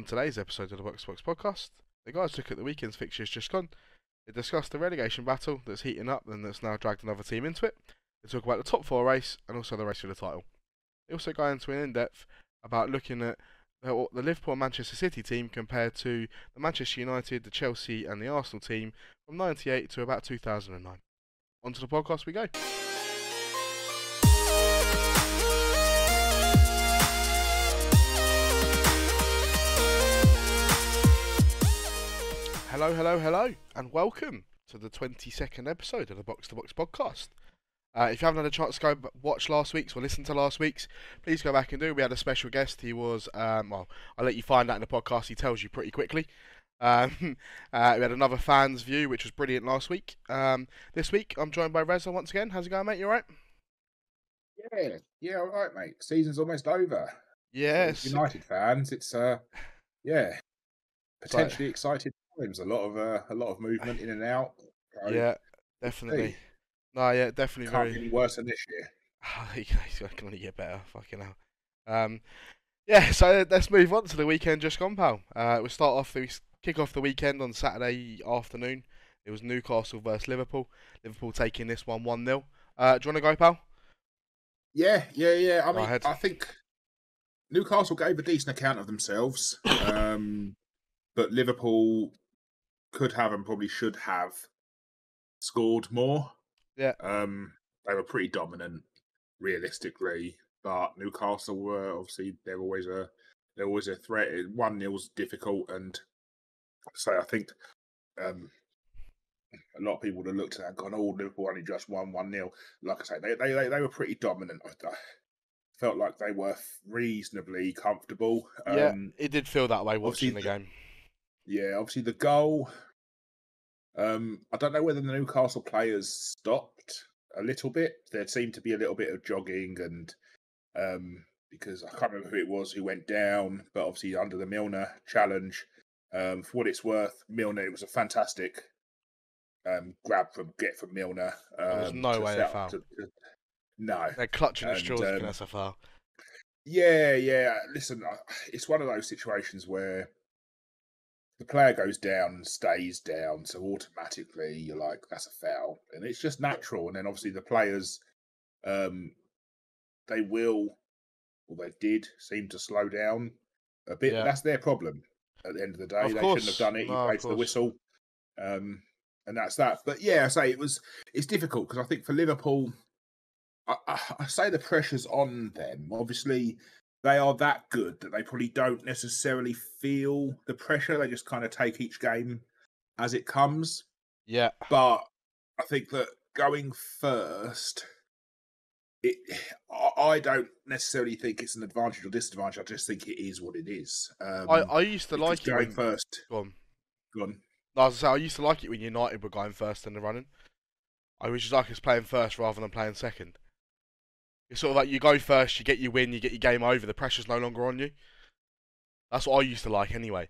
On today's episode of the Box2Box podcast, the guys look at the weekend's fixtures just gone. They discuss the relegation battle that's heating up and that's now dragged another team into it. They talk about the top four race and also the race for the title. They also go into an in-depth about looking at the Liverpool and Manchester City team compared to the Manchester United, the Chelsea and the Arsenal team from '98 to about 2009. On to the podcast we go. Hello, and welcome to the 22nd episode of the Box2Box podcast. If you haven't had a chance to go watch last week's or listen to last week's, please go back and do. We had a special guest. He was, well, I'll let you find out in the podcast. He tells you pretty quickly. We had another fan's view, which was brilliant last week. This week, I'm joined by Reza once again. How's it going, mate? You alright? Yeah, all right, mate. Season's almost over. Yes. United fans, it's potentially exciting times. A lot of movement in and out. So yeah, definitely. No, yeah, definitely. Can't get any worse than this year. He's can only get better. Fucking hell. Yeah. So let's move on to the weekend just gone, pal. We kick off the weekend on Saturday afternoon. It was Newcastle versus Liverpool. Liverpool taking this one 1-0. Do you want to go, pal? Yeah. I mean, I think Newcastle gave a decent account of themselves, but Liverpool could have and probably should have scored more. Yeah. They were pretty dominant, realistically, but Newcastle were obviously they're always a threat. 1-0 was difficult, and so I think a lot of people would have looked at that and gone, "Oh, Liverpool only just won 1-0." Like I say, they were pretty dominant. I felt like they were reasonably comfortable. Yeah, it did feel that way watching the game. Yeah, obviously the goal. I don't know whether the Newcastle players stopped a little bit. There seemed to be a little bit of jogging, and because I can't remember who it was who went down, but obviously under the Milner challenge. For what it's worth, Milner, it was a fantastic grab from Milner. There was no way they foul. No, they're clutching the straws in SFR. Yeah. Listen, it's one of those situations where the player goes down and stays down, so automatically you're like, that's a foul, and it's just natural. And then obviously the players, they did seem to slow down a bit. Yeah. That's their problem. At the end of the day, they shouldn't have done it. You played the whistle, and that's that. But yeah, I say it's difficult because I think for Liverpool, I say the pressure's on them. Obviously, they are that good that they probably don't necessarily feel the pressure. They just kind of take each game as it comes. Yeah. But I think that going first, I don't necessarily think it's an advantage or disadvantage. I just think it is what it is. I used to like it going first. Go on. No, I was gonna say, I used to like it when United were going first in the running. I was just like us playing first rather than playing second. It's sort of like you go first, you get your win, you get your game over. The pressure's no longer on you. That's what I used to like, anyway.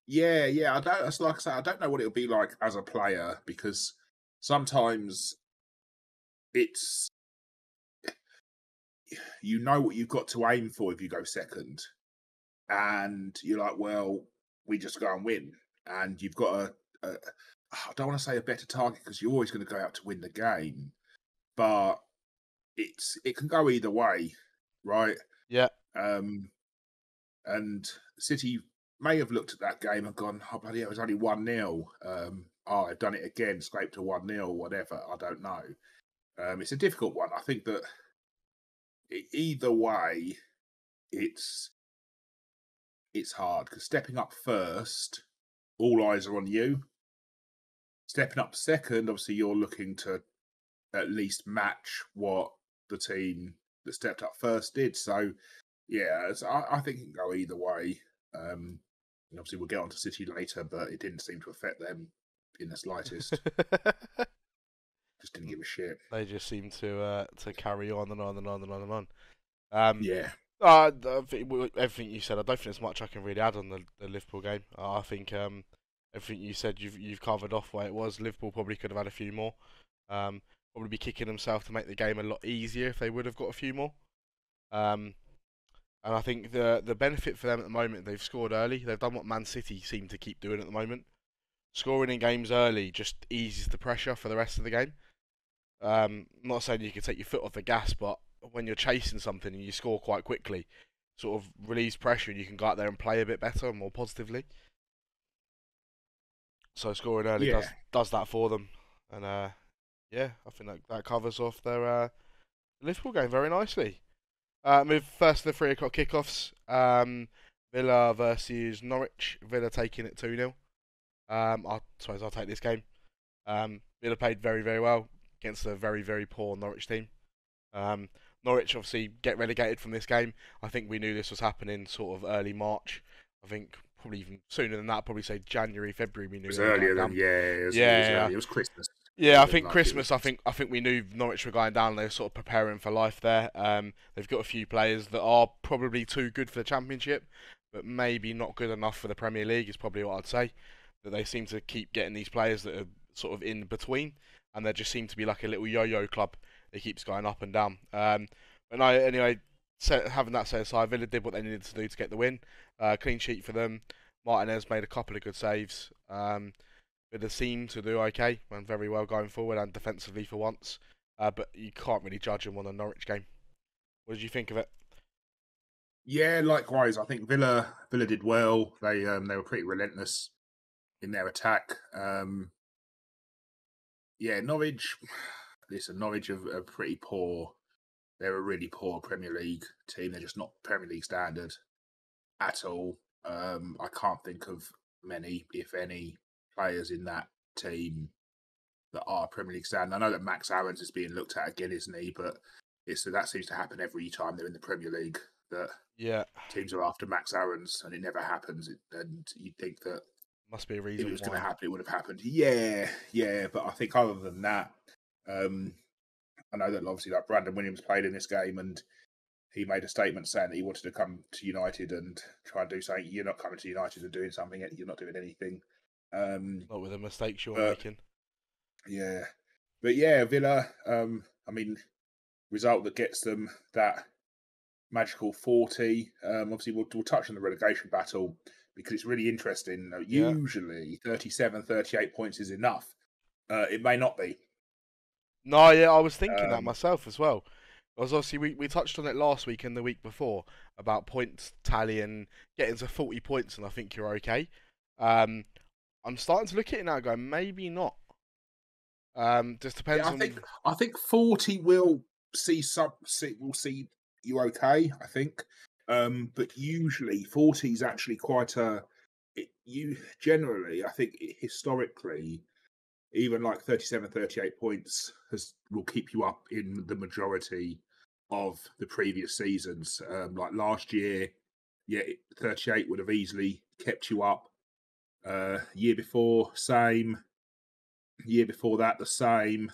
Yeah. That's like I say, I don't know what it'll be like as a player because sometimes it's you know what you've got to aim for if you go second, and you're like, well, we just go and win, and you've got I don't want to say a better target because you're always going to go out to win the game, but it can go either way, right? Yeah. And City may have looked at that game and gone, "Oh bloody hell, it was only 1-0. I've done it again, scraped to 1-0, whatever." I don't know. It's a difficult one. I think that either way, it's hard because stepping up first, all eyes are on you. Stepping up second, obviously, you're looking to at least match what the team that stepped up first did. So, yeah, I think it can go either way. And obviously, we'll get on to City later, but it didn't seem to affect them in the slightest. Just didn't give a shit. They just seem to carry on and on and on and on and on. Yeah. I think everything you said, I don't think there's much I can really add on the Liverpool game. I think everything you said, you've covered off where it was. Liverpool probably could have had a few more. Probably be kicking themselves to make the game a lot easier if they would have got a few more. And I think the benefit for them at the moment, they've scored early. They've done what Man City seem to keep doing at the moment. Scoring in games early just eases the pressure for the rest of the game. Not saying you can take your foot off the gas, but when you're chasing something and you score quite quickly, sort of relieves pressure and you can go out there and play a bit better and more positively. So scoring early Yeah, does that for them, and yeah, I think that covers off their Liverpool game very nicely. Move first to the 3 o'clock kickoffs. Villa versus Norwich. Villa taking it 2-0. I suppose I'll take this game. Villa played very, very well against a very, very poor Norwich team. Um, Norwich obviously get relegated from this game. I think we knew this was happening sort of early March. I think probably even sooner than that, probably say January, February, we it knew was they were going earlier than down. it was Yeah, early. It was Christmas. yeah, I Even think like it was. Christmas. I think we knew Norwich were going down. They were sort of preparing for life there. They've got a few players that are probably too good for the Championship, but maybe not good enough for the Premier League. Is probably what I'd say. That they seem to keep getting these players that are sort of in between, and they just seem to be like a little yo-yo club. It keeps going up and down. But no, anyway, having that set aside, Villa did what they needed to do to get the win. Clean sheet for them. Martinez made a couple of good saves. Villa seem to do okay and very well going forward and defensively for once. But you can't really judge them on a Norwich game. What did you think of it? Yeah, likewise. I think Villa did well. They were pretty relentless in their attack. Yeah, Norwich. Listen, Norwich are pretty poor. They're a really poor Premier League team. They're just not Premier League standard at all. I can't think of many, if any, players in that team that are Premier League standard. I know that Max Aarons is being looked at again, isn't he? But that seems to happen every time they're in the Premier League. That Yeah, teams are after Max Aarons, and it never happens. And you'd think that must be a if it reason was going to why. happen, it would have happened. Yeah, yeah. But I think other than that, um, I know that obviously like Brandon Williams played in this game, and he made a statement saying that he wanted to come to United and try and do something. You're not coming to United and doing something. You're not doing anything. Not with the mistakes you're But making. yeah, but yeah, Villa. I mean, result that gets them that magical 40. Obviously, we'll touch on the relegation battle because it's really interesting. Yeah. Usually, 37, 38 points is enough. It may not be. No, yeah, I was thinking that Um, myself as well. Because obviously we touched on it last week and the week before about points tally and getting to 40 points, and I think you're okay. Um, I'm starting to look at it now, going maybe not. Just yeah, depends on. I think 40 will will see you okay. I think, but usually 40 is actually quite a. You generally, I think historically, even like 37, 38 points will keep you up in the majority of the previous seasons. Like last year, yeah, 38 would have easily kept you up. Year before, same. Year before that, the same.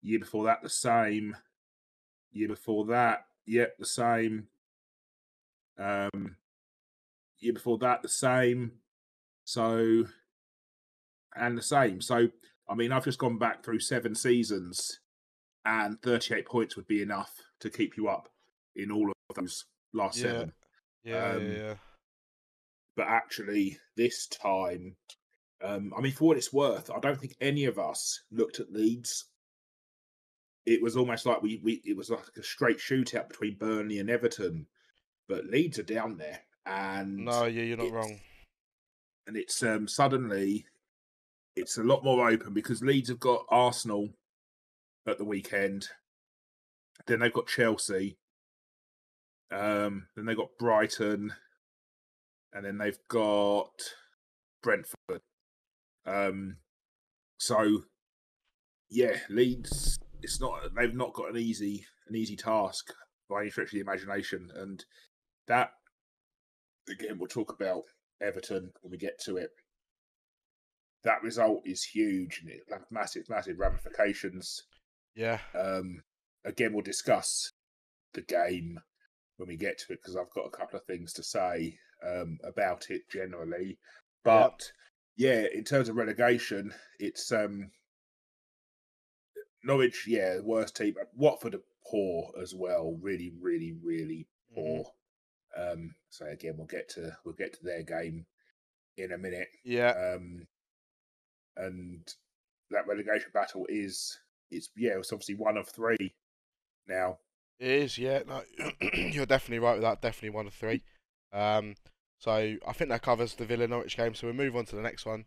Year before that, the same. Year before that, yep, the same. Um, Year before that, the same. So, and the same. So, I mean, I've just gone back through 7 seasons, and 38 points would be enough to keep you up in all of those last Yeah, 7. yeah, yeah, Um, yeah. but actually, this time, I mean, for what it's worth, I don't think any of us looked at Leeds. It was almost like it was like a straight shootout between Burnley and Everton, but Leeds are down there, No, yeah, you're not it's wrong. it's suddenly it's a lot more open because Leeds have got Arsenal at the weekend, then they've got Chelsea, then they've got Brighton, and then they've got Brentford. Um, so yeah, Leeds. It's not they've not got an easy task by any stretch of the imagination, and that again we'll talk about Everton when we get to it. That result is huge and it has massive ramifications. Yeah, Um, Again, we'll discuss the game when we get to it because I've got a couple of things to say about it generally. yeah. But yeah, in terms of relegation, it's Norwich, yeah, worst team. Watford are poor as well, really Hmm. poor. So again, we'll get to their game in a minute. Yeah. And that relegation battle it's obviously one of three now. It is, yeah. No, you're definitely right with that. Definitely one of three. So I think that covers the Villa Norwich game. So we'll move on to the next one.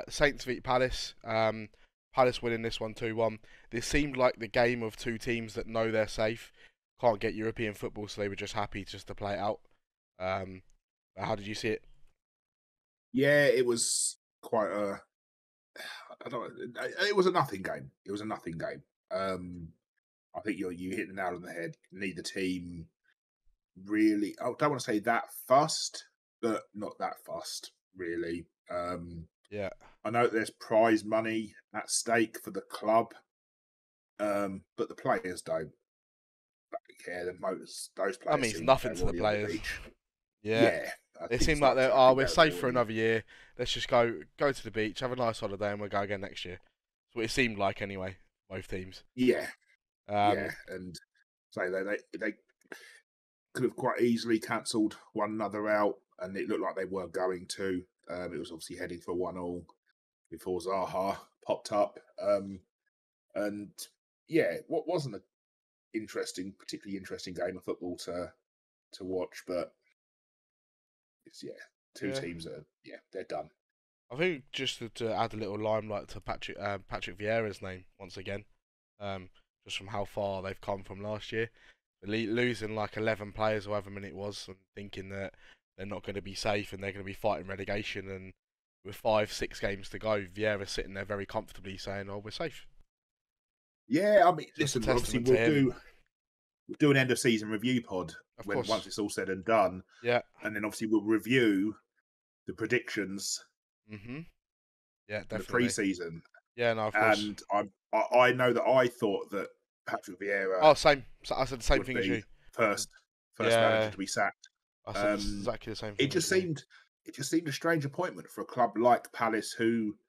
Saints beat Palace. Palace winning this one 2-1. This seemed like the game of two teams that know they're safe, can't get European football, so they were just happy just to play it out. How did you see it? Yeah, it was quite a. I don't. It was a nothing game. It was a nothing game. I think you hit the nail on the head. Neither team really. I don't want to say that fussed, but not that fussed really. Yeah. I know there's prize money at stake for the club, but the players don't care. Those players. That means seem nothing like to the on players. Yeah. Yeah, It seemed like they're, we're safe for another year. Let's just go to the beach, have a nice holiday, and we'll go again next year. That's what it seemed like anyway, both teams. Yeah, Um, and so they could have quite easily cancelled one another out, and it looked like they were going to. It was obviously heading for 1-1 before Zaha popped up. And yeah, what wasn't a particularly interesting game of football to watch, but it's two yeah. teams that they're done. I think just to add a little limelight to Patrick Vieira's name once again, just from how far they've come from last year, losing like 11 players or however many it was, and thinking that they're not going to be safe and they're going to be fighting relegation, and with 5-6 games to go, Vieira's sitting there very comfortably saying, "Oh, we're safe." Yeah, I mean, Just a listen, obviously testament we'll do an end of season review pod Of course. once it's all said and done. Yeah. And then obviously we'll review the predictions. Yeah, The definitely. pre-season. Yeah, no, of course. And I know that I thought that Patrick Vieira. Oh, same. I said the same thing as you. First manager to be sacked. I said exactly the same thing. It just seemed a strange appointment for a club like Palace, who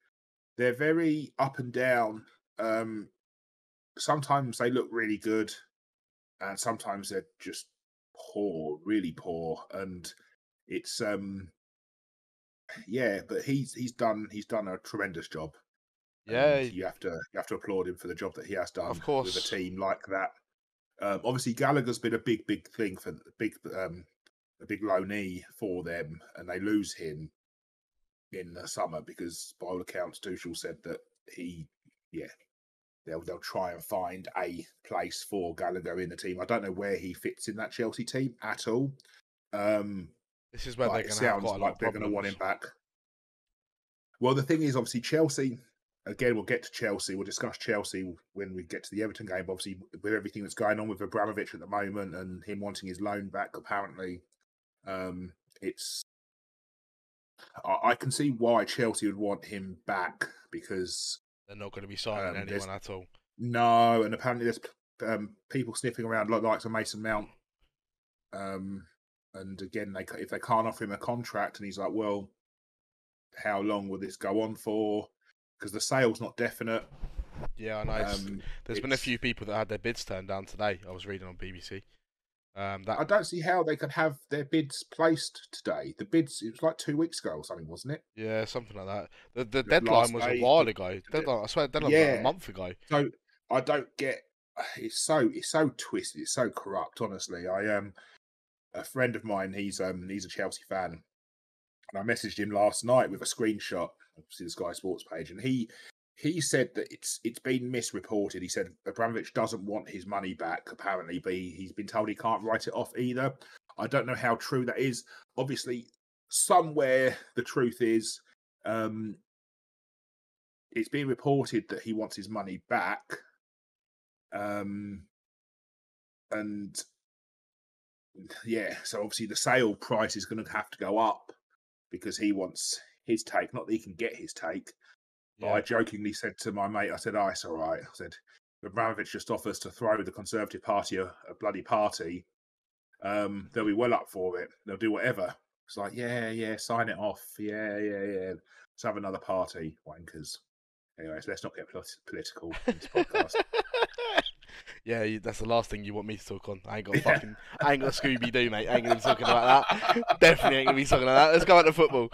they're very up and down. Sometimes they look really good, and sometimes they're just poor, really poor. And it's but he's done a tremendous job. Yeah, and you have to applaud him for the job that he has done. Of course. With a team like that. Obviously, Gallagher's been a big thing for a big loanee for them, and they lose him in the summer because, by all accounts, Tuchel said that they'll try and find a place for Gallagher in the team. I don't know where he fits in that Chelsea team at all. This is where they're going to have quite a lot of problems. They're going to want him back. Well, the thing is, obviously, Chelsea. Again, we'll get to Chelsea. We'll discuss Chelsea when we get to the Everton game. Obviously, with everything that's going on with Abramovich at the moment and him wanting his loan back, apparently, I can see why Chelsea would want him back, because they're not going to be signing anyone at all. No, and apparently there's people sniffing around like Mason Mount. And again, if they can't offer him a contract, and he's like, well, how long will this go on for? Because the sale's not definite. Yeah, I know. There's been a few people that had their bids turned down today. I was reading on BBC. I don't see how they could have their bids placed today. The bids, it was like 2 weeks ago or something, wasn't it? Yeah, something like that. The deadline was a while ago. I swear, the deadline was like a month ago. So I don't get. It's so twisted. It's so corrupt. Honestly, a friend of mine. He's a Chelsea fan, and I messaged him last night with a screenshot. Obviously, the Sky Sports page, and he said that it's been misreported. He said Abramovich doesn't want his money back, apparently, but he's been told he can't write it off either. I don't know how true that is. Obviously, somewhere the truth is, it's being reported that he wants his money back. And yeah, so obviously the sale price is going to have to go up because he wants his take. Not that he can get his take. But I jokingly said to my mate, I said, "Oh, it's all right." I said, "Abramovich just offers to throw the Conservative Party a bloody party. They'll be well up for it. They'll do whatever." It's like, yeah, sign it off. Yeah. Let's have another party, wankers. Anyways, let's not get political in this podcast. Yeah, that's the last thing you want me to talk on. I ain't got Scooby Doo, mate. I ain't gonna be talking about that. Definitely ain't gonna be talking about that. Let's go back to football.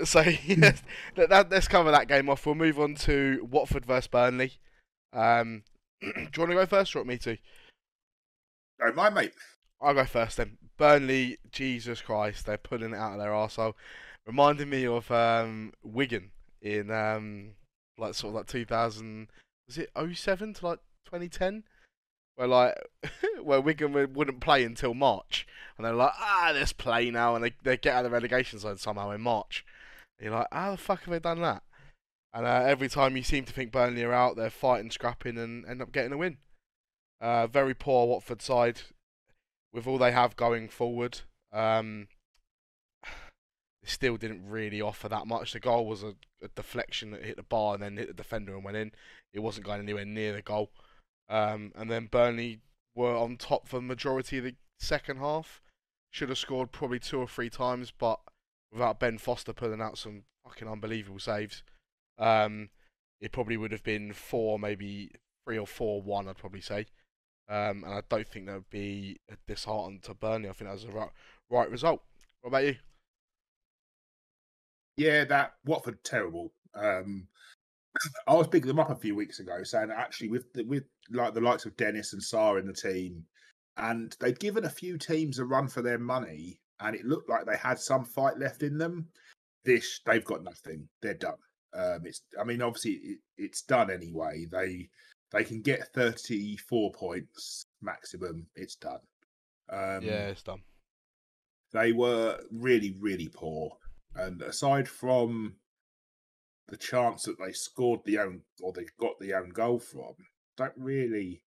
So yes, let's cover that game off. We'll move on to Watford versus Burnley. Do you want to go first or want me to? Don't mind, mate. I'll go first then. Burnley, Jesus Christ, they're pulling it out of their arsehole. Reminding me of Wigan in like sort of like 2000, was it 07 to like 2010? Where like where Wigan wouldn't play until March, and they're like, let's play now, and they get out of the relegation zone somehow in March. And you're like, how the fuck have they done that? And every time you seem to think Burnley are out, they're fighting, scrapping, and end up getting a win. Very poor Watford side with all they have going forward. They still didn't really offer that much. The goal was a deflection that hit the bar and then hit the defender and went in. It wasn't going anywhere near the goal. And then Burnley were on top for the majority of the second half. Should have scored probably 2 or 3 times, but without Ben Foster pulling out some fucking unbelievable saves, it probably would have been 4, maybe 3 or 4-1, I'd probably say. And I don't think that would be disheartened to Burnley. I think that was the right result. What about you? Yeah, that Watford terrible. I was picking them up a few weeks ago, saying that actually with like the likes of Dennis and Sarr in the team, and they'd given a few teams a run for their money, and it looked like they had some fight left in them. They've got nothing. They're done. Obviously it's done anyway. They can get 34 points maximum. It's done. Yeah, it's done. They were really, really poor. And aside from the chance that they scored they got the own goal from, don't really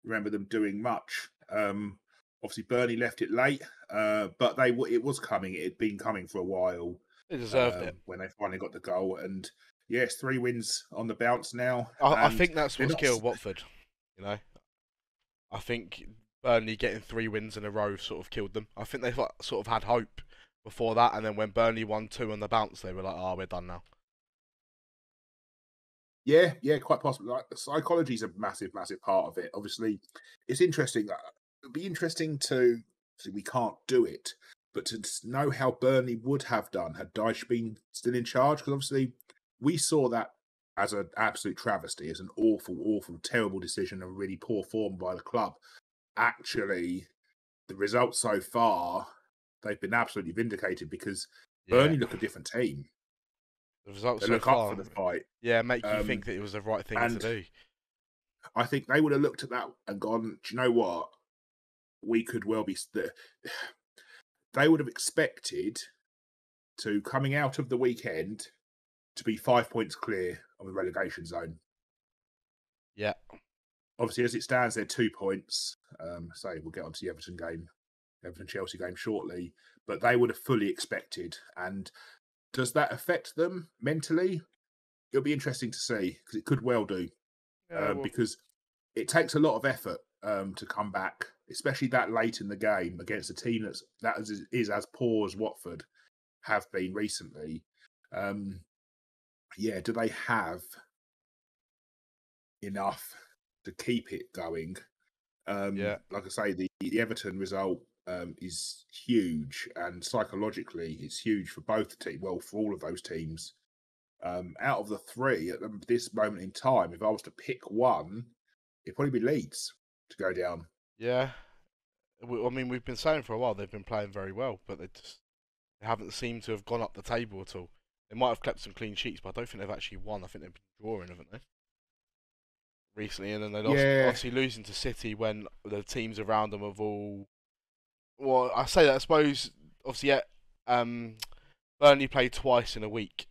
remember them doing much. Obviously, Burnley left it late, but it was coming. It had been coming for a while. They deserved it when they finally got the goal. And yes, 3 wins on the bounce now. I think that's what's killed Watford. You know, I think Burnley getting 3 wins in a row sort of killed them. I think they sort of had hope before that, and then when Burnley won 2 on the bounce, they were like, we're done now. Yeah, quite possibly. Like, psychology is a massive, massive part of it. Obviously, it's interesting. It'd be interesting to see. We can't do it, but to know how Burnley would have done had Dyche been still in charge, because obviously we saw that as an absolute travesty, as an awful, awful, terrible decision, and really poor form by the club. Actually, the results so far, they've been absolutely vindicated, because Burnley look a different team. The results they so look far, up for the fight. Yeah, make you think that it was the right thing to do. I think they would have looked at that and gone, do you know what? We could well be... They would have expected to, coming out of the weekend, to be 5 points clear of the relegation zone. Yeah. Obviously, as it stands, they're 2 points. We'll get onto the Everton-Chelsea game shortly. But they would have fully expected. And does that affect them mentally? It'll be interesting to see, because it could well do. Because it takes a lot of effort to come back, especially that late in the game against a team that is as poor as Watford have been recently. Do they have enough to keep it going? Like I say, the Everton result is huge, and psychologically, it's huge for both teams. Well, for all of those teams. Out of the 3 at this moment in time, if I was to pick one, it'd probably be Leeds to go down. Yeah, we've been saying for a while they've been playing very well, but they haven't seemed to have gone up the table at all. They might have kept some clean sheets, but I don't think they've actually won. I think they've been drawing, haven't they? Recently, and then they lost. Yeah. Obviously, losing to City when the teams around them have all. Well, I say that I suppose. Obviously, Burnley played twice in a week,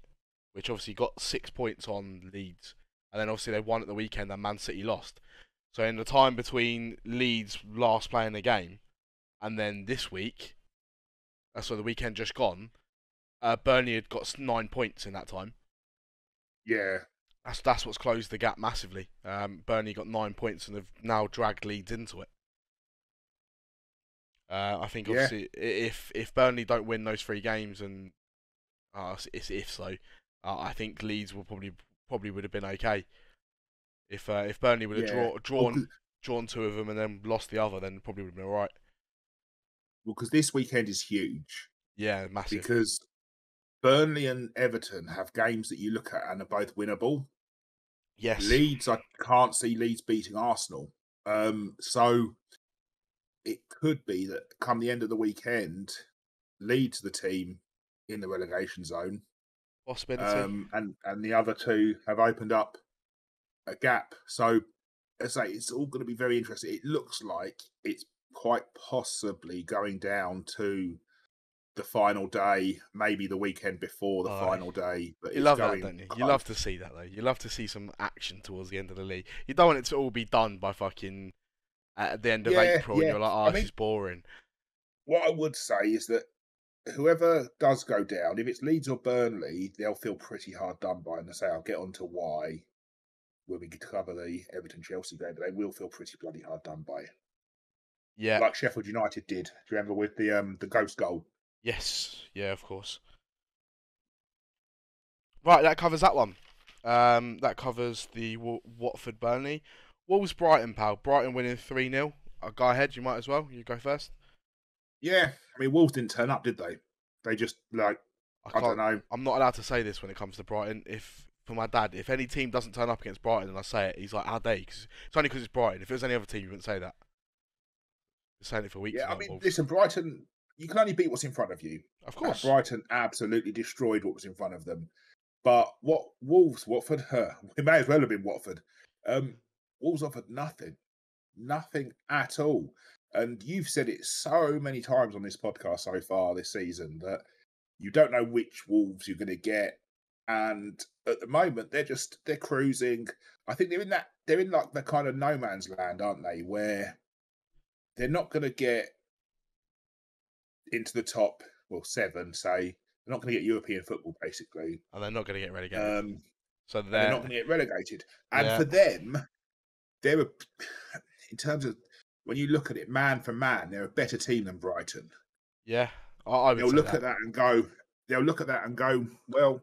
which obviously got 6 points on Leeds, and then obviously they won at the weekend and Man City lost. So in the time between Leeds last playing the game and then this week, so the weekend just gone, Burnley had got 9 points in that time. Yeah. That's what's closed the gap massively. Burnley got 9 points and have now dragged Leeds into it. I think obviously if Burnley don't win those 3 games, and it's if so, I think Leeds will probably would have been okay. If Burnley would have drawn drawn 2 of them and then lost the other, then probably would have been alright. Well, because this weekend is huge. Yeah, massive. Because Burnley and Everton have games that you look at and are both winnable. Yes. Leeds, I can't see Leeds beating Arsenal. So it could be that come the end of the weekend, Leeds the team in the relegation zone. Possibility. And the other two have opened up a gap. So as I say, it's all going to be very interesting. It looks like it's quite possibly going down to the final day, maybe the weekend before the final day. But you it's love that, going don't you? close. You love to see that, though. You love to see some action towards the end of the league. You don't want it to all be done by fucking at the end of April, and you're like, oh, this is boring. What I would say is that whoever does go down, if it's Leeds or Burnley, they'll feel pretty hard done by. And I say I'll get on to why when we cover the Everton Chelsea game, but they will feel pretty bloody hard done by. Yeah, like Sheffield United did. Do you remember with the ghost goal? Yes, yeah, of course. Right, that covers that one. That covers the Watford Burnley. Wolves Brighton, pal. Brighton winning 3-0. Go ahead, you might as well. You go first. Yeah, I mean Wolves didn't turn up, did they? They just I don't know. I'm not allowed to say this when it comes to Brighton. For my dad, if any team doesn't turn up against Brighton and I say it, he's like, how dare you? Cause it's only because it's Brighton. If it was any other team, you wouldn't say that. Been saying it for weeks. Yeah, now, I mean, Wolves. listen, Brighton. You can only beat what's in front of you. Of course. Brighton absolutely destroyed what was in front of them. But what Watford, it may as well have been Watford. Wolves offered nothing at all. And you've said it so many times on this podcast so far this season that you don't know which Wolves you're going to get. And at the moment, they're cruising. I think they're in like the kind of no man's land, aren't they? Where they're not going to get into the top, 7, say. They're not going to get European football, basically. And they're not going to get relegated. So they're not going to get relegated. And yeah. for them, they're in terms of when you look at it man for man, they're a better team than Brighton. Yeah, I would They'll say look that. at that and go. They'll look at that and go, well,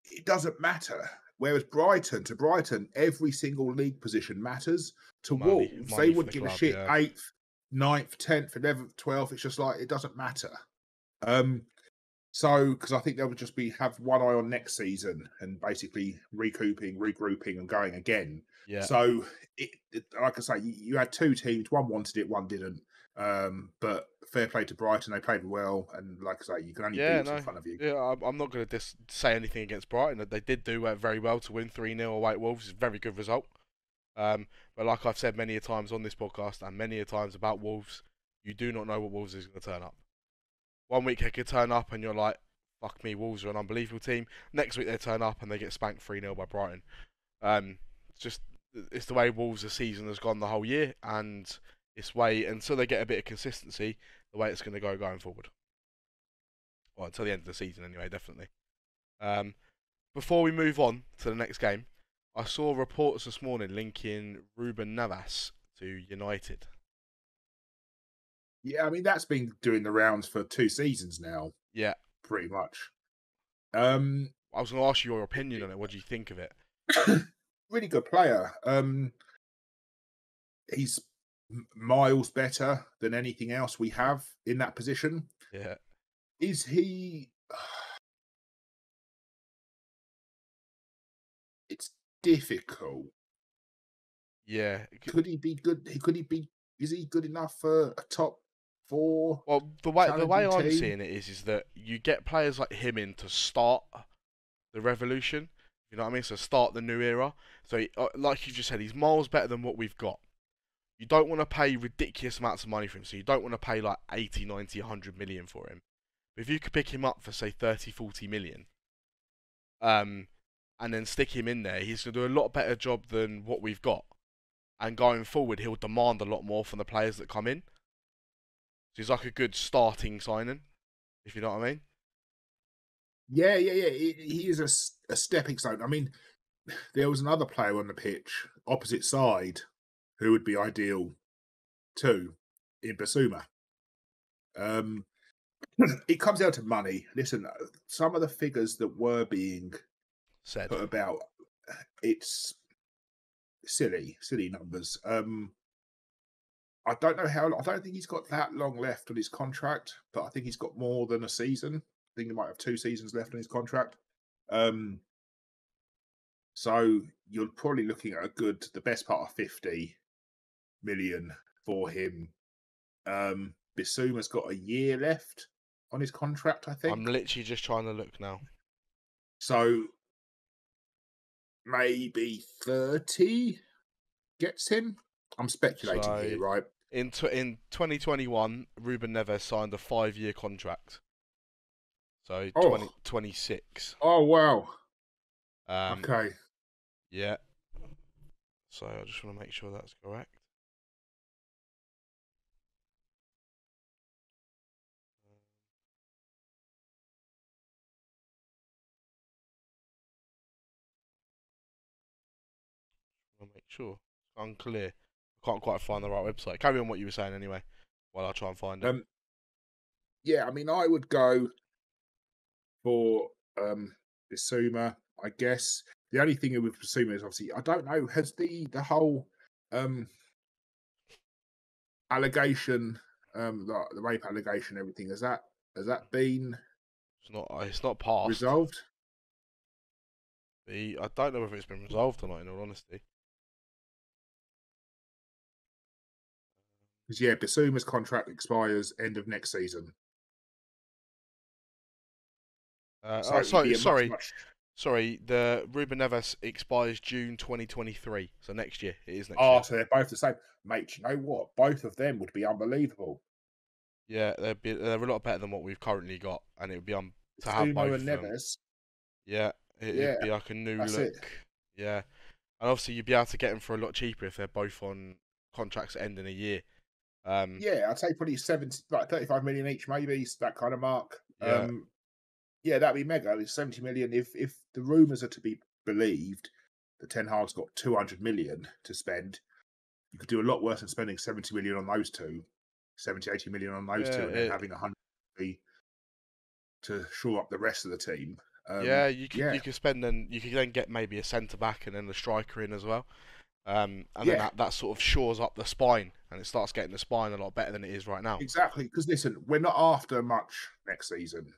it doesn't matter. Whereas to Brighton, every single league position matters. To Wolves, they wouldn't give a shit. Yeah. 8th, 9th, 10th, 11th, 12th. It's just like it doesn't matter. So, because I think they'll just have one eye on next season and basically recouping, regrouping, and going again. Yeah. So, like I say, you had two teams. One wanted it, one didn't. But fair play to Brighton; they played well, and like I say, you can only beat what's in front of you. Yeah, I'm not going to say anything against Brighton. They did do very well to win 3-0 away at Wolves. It's a very good result. But like I've said many a times on this podcast and many a times about Wolves, you do not know what Wolves is going to turn up. One week they could turn up and you're like, fuck me, Wolves are an unbelievable team. Next week they turn up and they get spanked 3-0 by Brighton. It's the way Wolves' season has gone the whole year, and it's way until they get a bit of consistency, the way it's going to go going forward. Well, until the end of the season anyway, definitely. Before we move on to the next game, I saw reports this morning linking Ruben Navas to United. Yeah, I mean that's been doing the rounds for 2 seasons now. Yeah, pretty much. I was going to ask you your opinion on it. What do you think of it? Really good player. He's miles better than anything else we have in that position. Yeah. Is he? It's difficult. Yeah. Could he be good? Could he be? Is he good enough for a top 4? Well, the way I'm seeing it is that you get players like him in to start the revolution. You know what I mean? So start the new era. So, like you just said, he's miles better than what we've got. You don't want to pay ridiculous amounts of money for him. So you don't want to pay like 80, 90, 100 million for him. But if you could pick him up for, say, 30, 40 million, and then stick him in there, he's going to do a lot better job than what we've got. And going forward, he'll demand a lot more from the players that come in. So he's like a good starting signing, if you know what I mean. Yeah. He is a stepping stone. I mean, there was another player on the pitch, opposite side, who would be ideal too, in Basuma. It comes down to money. Listen, some of the figures that were being said put about, it's silly numbers. I don't know how. I don't think he's got that long left on his contract, but I think he's got more than a season. I think he might have 2 seasons left on his contract. So you're probably looking at the best part of 50 million for him. Bissouma's got a year left on his contract, I think. I'm literally just trying to look now. So maybe 30 gets him. I'm speculating here, right? In 2021, Ruben Neves signed a 5-year contract. So 2026. Oh wow. Okay. Yeah. So I just want to make sure that's correct. I want to make sure. It's unclear. I can't quite find the right website. Carry on what you were saying anyway, while I try and find it. Yeah, I mean, I would go for Bissouma, I guess. The only thing with Bissouma is obviously I don't know, has the whole allegation, the rape allegation, everything, has that been It's not passed. Resolved? I don't know whether it's been resolved or not, in all honesty. Because yeah, Bissouma's contract expires end of next season. Sorry. The Ruben Neves expires June 2023, so next year. It is next year. So they're both the same, mate. You know what? Both of them would be unbelievable. Yeah, they're a lot better than what we've currently got, and it would be to have both and of them. Neves. Yeah, it'd be like a new look. Yeah, and obviously you'd be able to get them for a lot cheaper if they're both on contracts that end in a year. Yeah, I'd say probably 35 million each, maybe that kind of mark. Yeah. Yeah, that'd be mega. It's 70 million. If the rumours are to be believed, that Ten Hag's got 200 million to spend, you could do a lot worse than spending 70 million on those two, 70, 80 million on those two, and then having 100 to shore up the rest of the team. You could spend you could then get maybe a centre back and then the striker in as well. And then that sort of shores up the spine, and it starts getting the spine a lot better than it is right now. Exactly, because listen, we're not after much next season.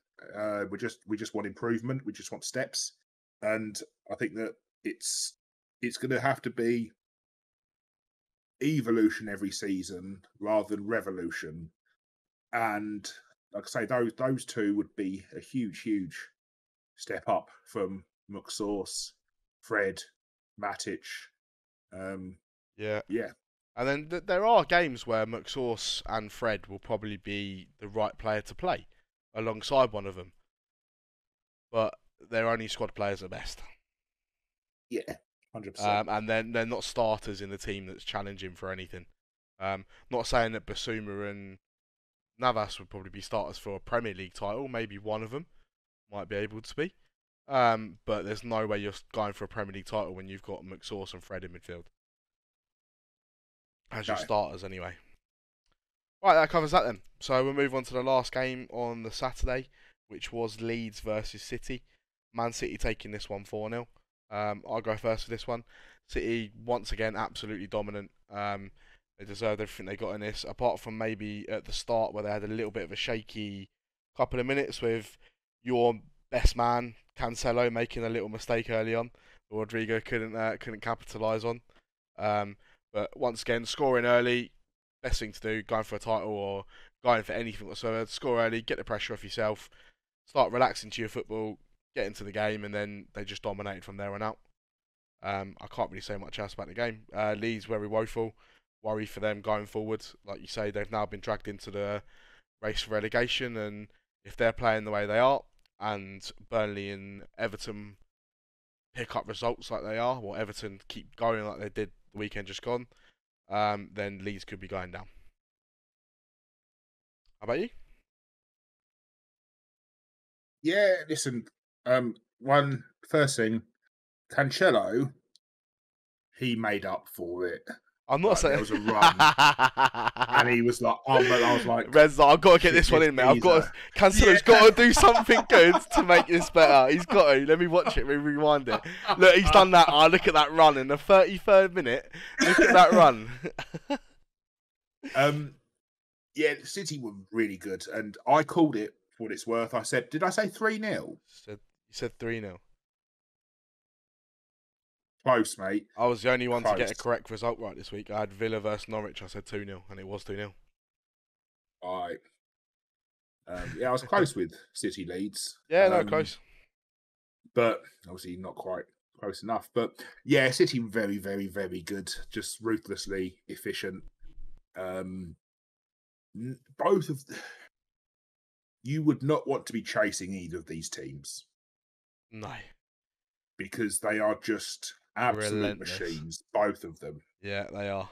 We just want improvement. We just want steps, and I think that it's going to have to be evolution every season rather than revolution. And like I say, those two would be a huge step up from McSauce, Fred, Matic. Yeah. And then there are games where McSauce and Fred will probably be the right player to play alongside one of them. But they're only squad players at best. Yeah, 100%. And then they're not starters in the team that's challenging for anything. Not saying that Bissouma and Navas would probably be starters for a Premier League title. Maybe one of them might be able to be. But there's no way you're going for a Premier League title when you've got McSauce and Fred in midfield. As your starters, anyway. Right, that covers that then. So we'll move on to the last game on the Saturday, which was Leeds versus City. Man City taking this one 4-0. I'll go first for this one. City, once again, absolutely dominant. They deserved everything they got in this, apart from maybe at the start where they had a little bit of a shaky couple of minutes with your best man, Cancelo, making a little mistake early on. Rodrigo couldn't capitalise on. But once again, scoring early, best thing to do, going for a title or going for anything whatsoever. Score early, get the pressure off yourself, start relaxing to your football, get into the game, and then they just dominated from there on out. I can't really say much else about the game. Leeds, very woeful. Worry for them going forward. Like you say, they've now been dragged into the race for relegation, and if they're playing the way they are, and Burnley and Everton pick up results like they are, or Everton keep going like they did the weekend just gone, then Leeds could be going down. How about you? Yeah, listen. First thing, Cancelo, he made up for it I'm not Like, there saying. was a run, and he was like, "Oh," but I was like, Red's like, I've got to get "Shit, this one this in, mate. I've got to. geezer." Cancelo's got to do something good to make this better. He's got to. Let me watch it. Let me rewind it. Look, he's done that. Oh, look at that run in the 33rd minute. Look at that run. Yeah, City were really good, and I called it for what it's worth. I said, did I say 3-0? You said 3-0. Close, mate. I was the only one to get a Close. correct result right this week. I had Villa versus Norwich. I said 2-0, and it was 2-0. All right. Yeah, I was close with City Leeds. Yeah, no, close. But obviously not quite close enough. But yeah, City very, very, very good. Just ruthlessly efficient. Both of you would not want to be chasing either of these teams. No. Because they are just absolute Relentless machines, both of them. Yeah, they are.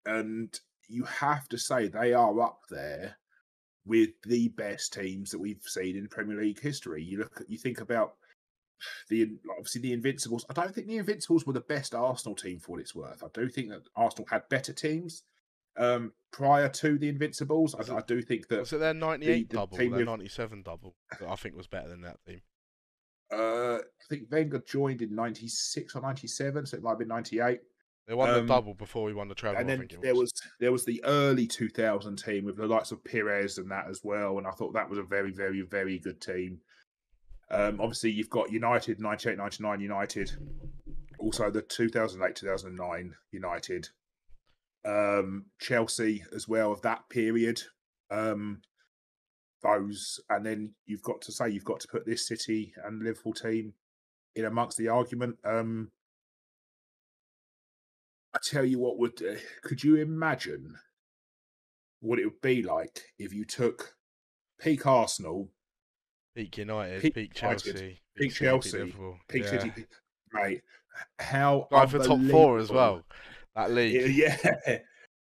And you have to say they are up there with the best teams that we've seen in Premier League history. You think about obviously the Invincibles. I don't think the Invincibles were the best Arsenal team for what it's worth. I do think that Arsenal had better teams prior to the Invincibles. I do think that was it their 98 the double, their 97 double that I think was better than that team. I think Wenger joined in 96 or 97, so it might have been 98. They won the double before we won the treble. And then I think it was. there was the early 2000 team with the likes of Pires and that as well, and I thought that was a very, very, very good team. Obviously, you've got United 98-99 United, also the 2008-2009 United, Chelsea as well of that period. Those, and then you've got to put this City and Liverpool team in amongst the argument. I tell you what, could you imagine what it would be like if you took peak Arsenal, peak United, peak Chelsea, peak Chelsea, Liverpool, peak yeah. City, mate? How going for top 4 as well? That league, yeah,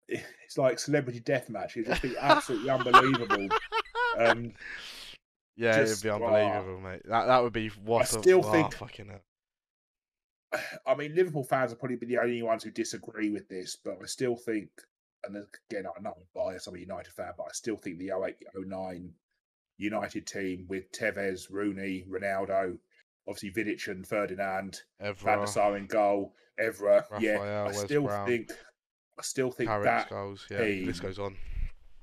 it's like celebrity deathmatch. It'd just be absolutely unbelievable. Yeah, it'd be unbelievable, mate. That would be what. I still think. Fucking hell. I mean, Liverpool fans will probably be the only ones who disagree with this, but I still think, and again, I'm not biased, I'm a United fan, but I still think the 08-09 United team with Tevez, Rooney, Ronaldo, obviously Vidic and Ferdinand, Van der Sar in goal, Evra, Raphael, I still think Carrick's that goals, team this goes on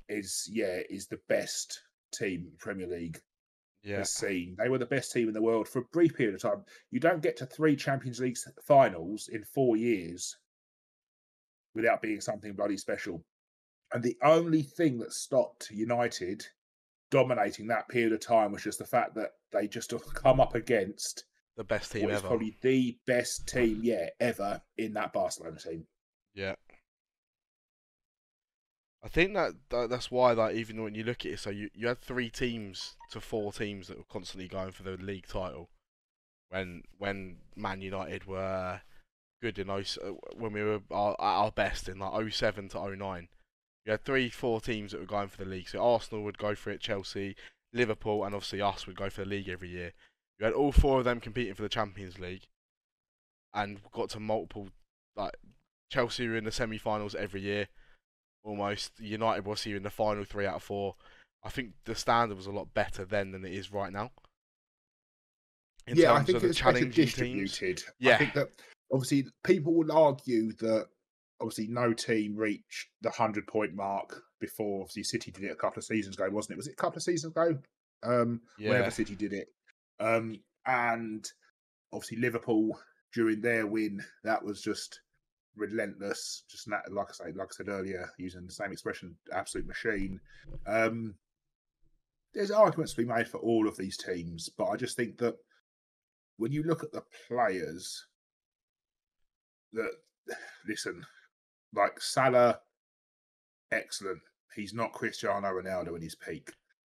is the best team Premier League has seen. They were the best team in the world for a brief period of time. You don't get to 3 Champions League finals in 4 years without being something bloody special. And the only thing that stopped United dominating that period of time was just the fact that they just come up against the best team ever. Probably the best team, ever in that Barcelona team. Yeah. I think that's why, like, even when you look at it, so you had 3 teams to 4 teams that were constantly going for the league title when Man United were good in when we were at our best in like 07 to 09. You had 3-4 teams that were going for the league. So Arsenal would go for it, Chelsea, Liverpool, and obviously us would go for the league every year. You had all 4 of them competing for the Champions League, and got to multiple, like Chelsea were in the semi-finals every year. Almost. United was here in the final 3 out of 4. I think the standard was a lot better then than it is right now. In terms I think of the challenging distributed. Teams. Yeah. I think that obviously people would argue that obviously no team reached the 100-point mark before. Obviously City did it a couple of seasons ago, wasn't it? Was it a couple of seasons ago? Whenever City did it. And obviously Liverpool during their win, that was just relentless, just like I said earlier, using the same expression, absolute machine. There's arguments to be made for all of these teams, but I just think that when you look at the players, listen, like Salah, excellent. He's not Cristiano Ronaldo in his peak.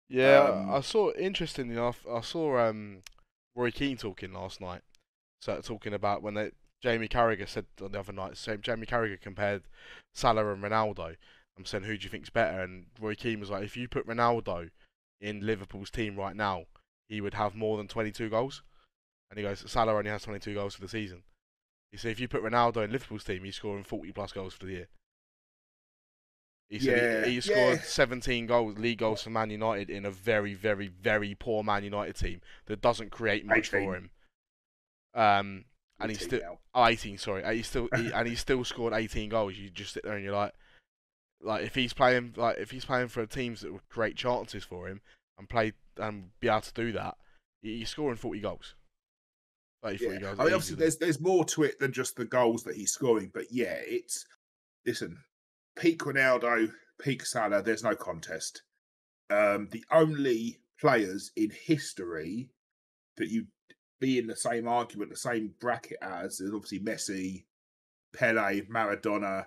Yeah, I saw, interestingly enough, Roy Keane talking last night. So talking about when Jamie Carragher said on the other night, so Jamie Carragher compared Salah and Ronaldo. I'm saying, who do you think's better? And Roy Keane was like, if you put Ronaldo in Liverpool's team right now, he would have more than 22 goals. And he goes, Salah only has 22 goals for the season. You see, if you put Ronaldo in Liverpool's team, he's scoring 40+ goals for the year. He said Yeah, he yeah. scored 17 goals, league goals for Man United in a very, very, very poor Man United team that doesn't create much for 18. him. Um, and he's 18 still now. 18. Sorry, and he still scored 18 goals. You just sit there and you're like if he's playing for teams that would create chances for him and play and be able to do that, he's scoring 40 goals, 30, Yeah, 40 goals I mean, obviously, easily. there's more to it than just the goals that he's scoring, but yeah, it's listen, peak Ronaldo, peak Salah. There's no contest. The only players in history that you be in the same argument, the same bracket as is obviously Messi, Pele, Maradona.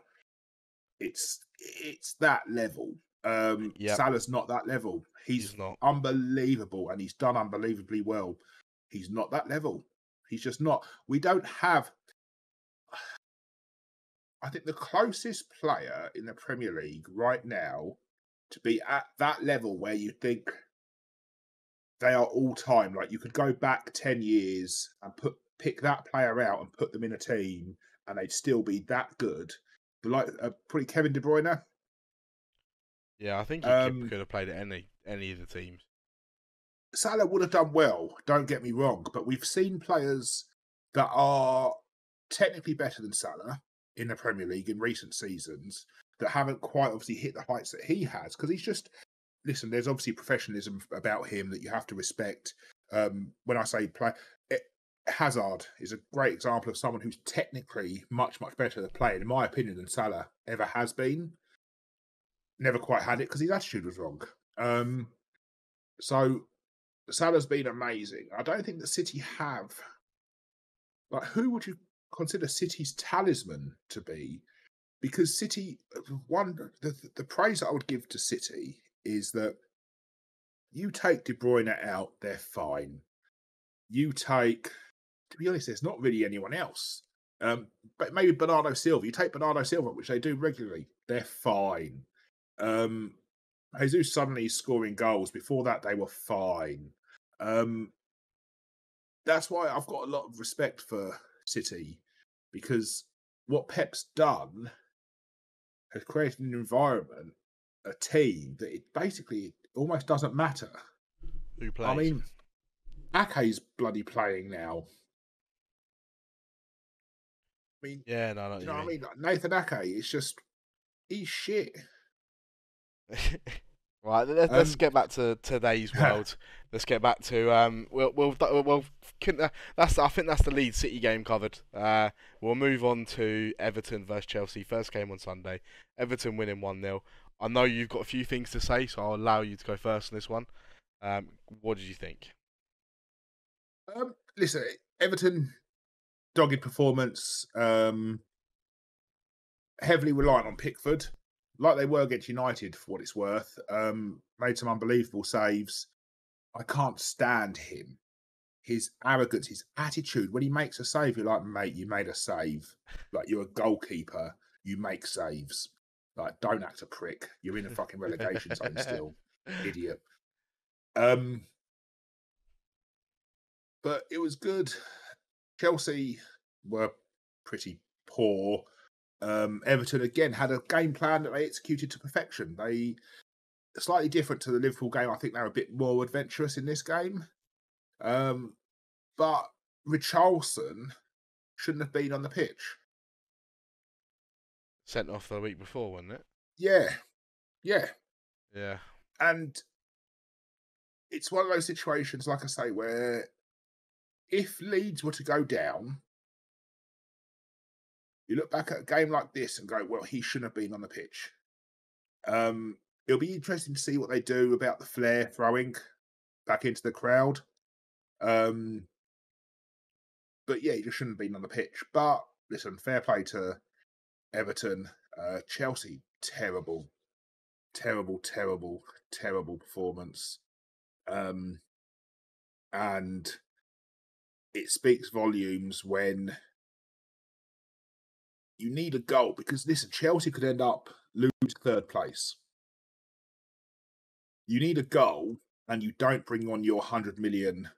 It's that level. Yep, Salah's not that level. He's he's not. unbelievable and he's done unbelievably well. He's not that level. He's just not. We don't have. I think the closest player in the Premier League right now to be at that level where you think they are all time. Like you could go back 10 years and pick that player out and put them in a team and they'd still be that good. But like probably Kevin De Bruyne. Yeah, I think he Um, could have played at any of the teams. Salah would have done well, don't get me wrong, but we've seen players that are technically better than Salah in the Premier League in recent seasons that haven't quite obviously hit the heights that he has because he's just listen. There's obviously professionalism about him that you have to respect. When I say play, Hazard is a great example of someone who's technically much better at playing, in my opinion, than Salah ever has been. Never quite had it because his attitude was wrong. So Salah's been amazing. I don't think that City have like who would you consider City's talisman to be? Because City, the praise that I would give to City is that you take De Bruyne out, they're fine. You take, to be honest, there's not really anyone else. But maybe Bernardo Silva. You take Bernardo Silva, which they do regularly, they're fine. Jesus suddenly scoring goals. Before that, they were fine. That's why I've got a lot of respect for City because what Pep's done has created an environment, a team that it basically almost doesn't matter. Who I plays? mean, Ake's bloody playing now. I mean, Yeah, no, I know what you you know what I mean. mean? Like Nathan Ake is just he's shit. Right, let's Um, get back to today's world. Let's get back to that's I think that's the Leeds City game covered. We'll move on to Everton versus Chelsea. First game on Sunday. Everton winning 1-0. I know you've got a few things to say, so I'll allow you to go first on this one. What did you think? listen, Everton dogged performance, heavily reliant on Pickford, like they were against United for what it's worth. Made some unbelievable saves. I can't stand him. His arrogance, his attitude. When he makes a save, you're like, mate, you made a save. Like you're a goalkeeper, you make saves. Like, don't act a prick. You're in a fucking relegation zone still, idiot. But it was good. Chelsea were pretty poor. Everton again had a game plan that they executed to perfection. They slightly different to the Liverpool game. I think they were a bit more adventurous in this game. But Richarlison shouldn't have been on the pitch. Sent off the week before, wasn't it? Yeah, yeah. Yeah. And it's one of those situations, like I say, where if Leeds were to go down, you look back at a game like this and go, well, he shouldn't have been on the pitch. It'll be interesting to see what they do about the flare throwing back into the crowd. But yeah, he just shouldn't have been on the pitch. But listen, fair play to Everton. Chelsea, terrible performance. And it speaks volumes when you need a goal because listen, Chelsea could end up losing third place. You need a goal and you don't bring on your £100 million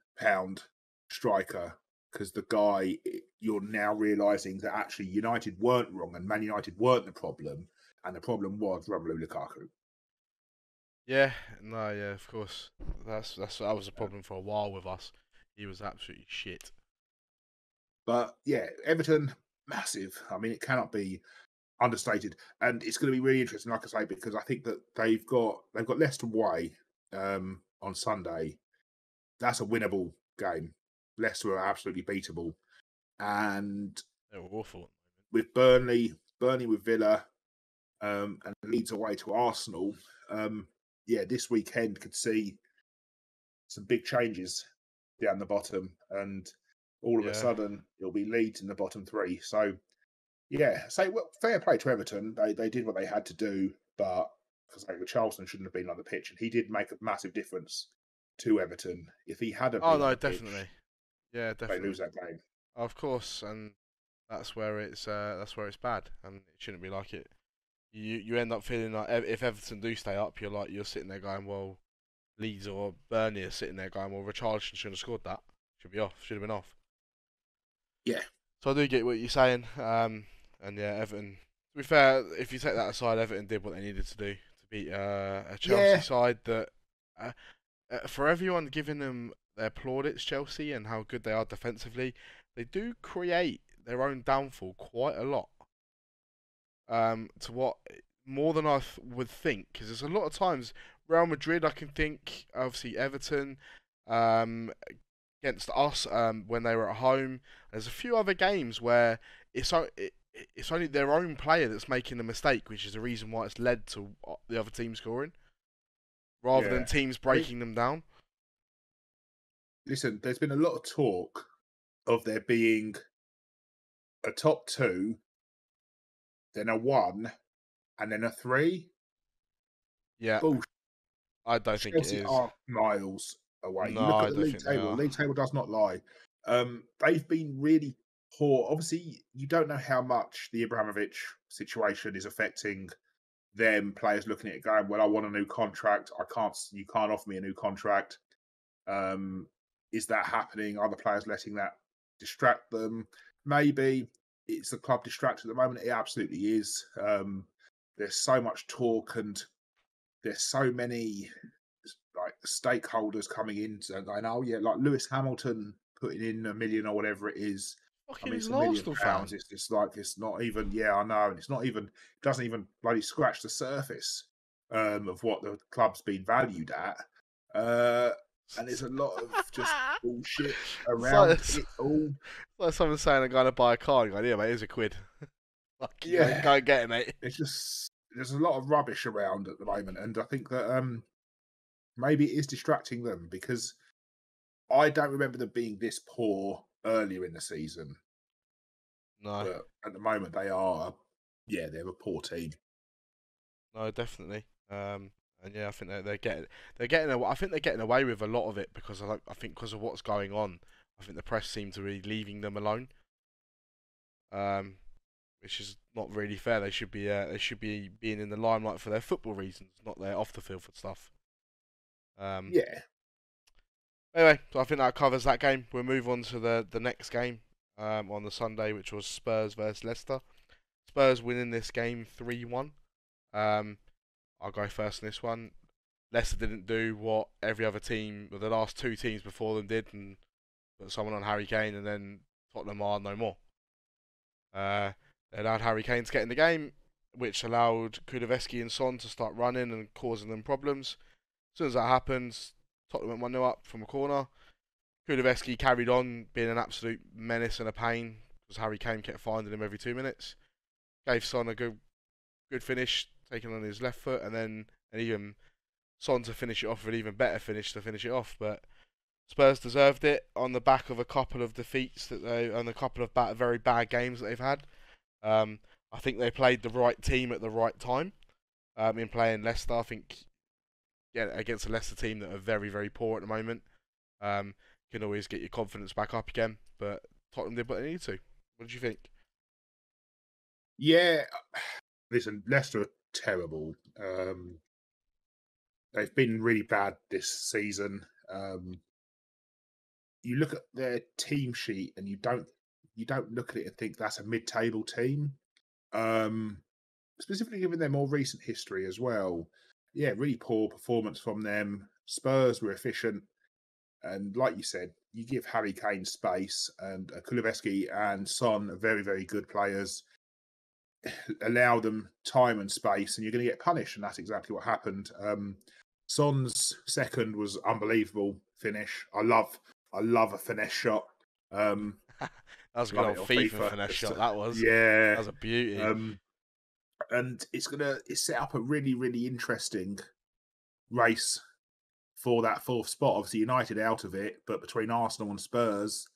striker because the guy, you're now realising that actually United weren't wrong and Man United weren't the problem, and the problem was Romelu Lukaku. Yeah, no, yeah, of course. That was a problem for a while with us. He was absolutely shit. But yeah, Everton, massive. I mean, it cannot be understated, and it's going to be really interesting, like I say, because I think that they've got Leicester away on Sunday. That's a winnable game. Leicester are absolutely beatable, and They were awful. with Burnley with Villa, and Leeds away to Arsenal. Yeah, this weekend could see some big changes down the bottom, and all of a Yeah. sudden it'll be Leeds in the bottom three. So yeah, well, fair play to Everton. They did what they had to do, but because Charleston shouldn't have been on the pitch, and he did make a massive difference to Everton. If he hadn't Oh been on no, the pitch, definitely. Yeah, they definitely. lose that game. Of course, and that's where it's bad, and it shouldn't be like it. You end up feeling like if Everton do stay up, you're sitting there going, well, Leeds or Burnley are sitting there going, well, Richarlison shouldn't have scored that. Should be off. Should have been off. Yeah, So I do get what you're saying. And yeah, Everton. To be fair, if you take that aside, Everton did what they needed to do to beat a Chelsea yeah, side that, for everyone giving them their plaudits, Chelsea, and how good they are defensively, they do create their own downfall quite a lot. To what more than I would think, because there's a lot of times Real Madrid, I can think, obviously Everton, um, against us, when they were at home. There's a few other games where it's only their own player that's making the mistake, which is the reason why it's led to the other team scoring, rather than yeah. teams I mean, breaking them down. listen, there's been a lot of talk of there being a top two, then a one, and then a three. Yeah, Bullshit. I don't think it Chelsea is. are miles away. You No, look at I the don't league think they table. are. League table does not lie. They've been really poor. Obviously, you don't know how much the Abramovich situation is affecting them. Players looking at it, going, "Well, I want a new contract. I can't. You can't offer me a new contract." Is that happening? Are the players letting that distract them? Maybe it's the club distracted at the moment. It absolutely is. There's so much talk, and there's so many like stakeholders coming in and going, "Oh yeah," like Lewis Hamilton putting in $1 million or whatever it is. I Fucking mean, is it's an £1 million. Arsenal fan. It's just like it's not even. Yeah, I know, and it's not even. It doesn't even bloody scratch the surface of what the club's been valued at. And there's a lot of just bullshit It's like, around it all. like someone saying I'm going to buy a car. And going, yeah, mate, here's a quid. Like, Yeah, go and get it, mate. it's just there's a lot of rubbish around at the moment, and I think that maybe it is distracting them because I don't remember them being this poor earlier in the season, No, but at the moment they are. Yeah, they're a poor team. no, definitely. And yeah, I think I think they're getting away with a lot of it because I think because of what's going on, I think the press seem to be leaving them alone. Um, which is not really fair. They should be being in the limelight for their football reasons, not their off the field for stuff. Um, Yeah, anyway, so I think that covers that game. We'll move on to the next game on the Sunday, which was Spurs versus Leicester. Spurs winning this game 3-1. Um, I'll go first in this one. Leicester didn't do what every other team, or the last two teams before them did, and put someone on Harry Kane, and then Tottenham are no more. They allowed Harry Kane to get in the game, which allowed Kulusevski and Son to start running and causing them problems. As soon as that happens, Tottenham went 1-0 up from a corner. Kulusevski carried on being an absolute menace and a pain because Harry Kane kept finding him every 2 minutes. Gave Son a good finish, taking on his left foot, and even Son to finish it off with an even better finish to finish it off. But Spurs deserved it on the back of a couple of defeats and a couple of very bad games that they've had. I think they played the right team at the right time. In playing Leicester, I think against a Leicester team that are very, very poor at the moment, can always get your confidence back up again. But Tottenham did what they needed to. What did you think? yeah. Listen, Leicester are terrible. They've been really bad this season. you look at their team sheet and you don't look at it and think that's a mid-table team. Specifically given their more recent history as well. Yeah, really poor performance from them. Spurs were efficient, and like you said, you give Harry Kane space, and Kulusevski and Son are very, very good players. Allow them time and space, and you're going to get punished, and that's exactly what happened. Son's second was unbelievable finish. I love a finesse shot. That was a good Love old it on FIFA FIFA. finesse Just, shot. That was. yeah. That was a beauty. And it's set up a really, really interesting race for that fourth spot. Obviously, United out of it, but between Arsenal and Spurs,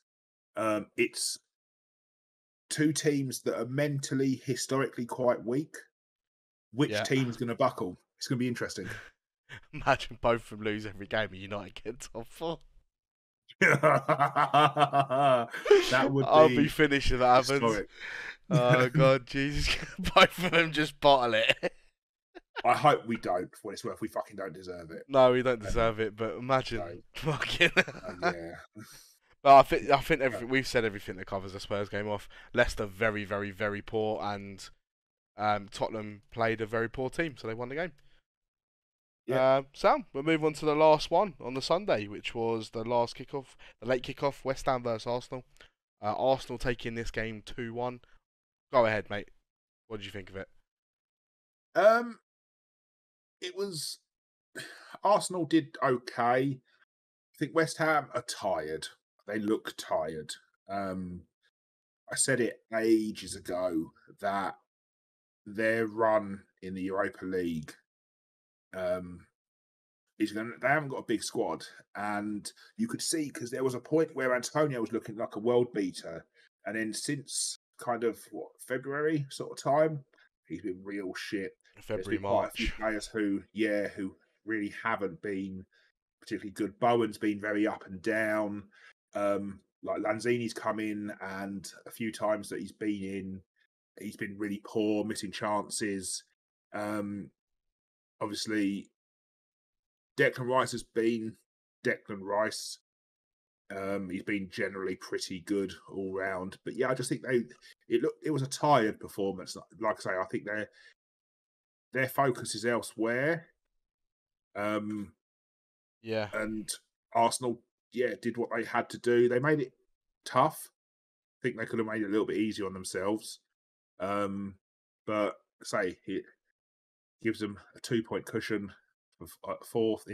it's two teams that are mentally, historically quite weak. Which Yeah. team's going to buckle? It's going to be interesting. Imagine both of them lose every game and United get top 4. That would I'll be be finished if that happens. historic. Oh God, Jesus! Both of them just bottle it. I hope we don't. For what it's worth, we fucking don't deserve it. No, we don't deserve it. But imagine, So, fucking. yeah. But I think everything we've said, everything that covers the Spurs game off. Leicester very, very, very poor, and Tottenham played a very poor team, so they won the game. Yeah. Sam, we'll move on to the last one on the Sunday, which was the last kickoff, the late kickoff, West Ham versus Arsenal. Arsenal taking this game 2-1. Go ahead, mate. What did you think of it? It was Arsenal did okay. I think West Ham are tired. They look tired. I said it ages ago that their run in the Europa League is going. They haven't got a big squad, and you could see because there was a point where Antonio was looking like a world beater, and then since kind of February sort of time, he's been real shit. There's February, been quite a few March. players who really haven't been particularly good. Bowen's been very up and down. Like Lanzini's come in, and a few times that he's been really poor, missing chances. Obviously, Declan Rice has been Declan Rice. He's been generally pretty good all round, but yeah, I just think it was a tired performance. Like I say, I think their focus is elsewhere. Yeah. And Arsenal, did what they had to do. They made it tough. I think they could have made it a little bit easier on themselves. But say it gives them a 2-point cushion for fourth,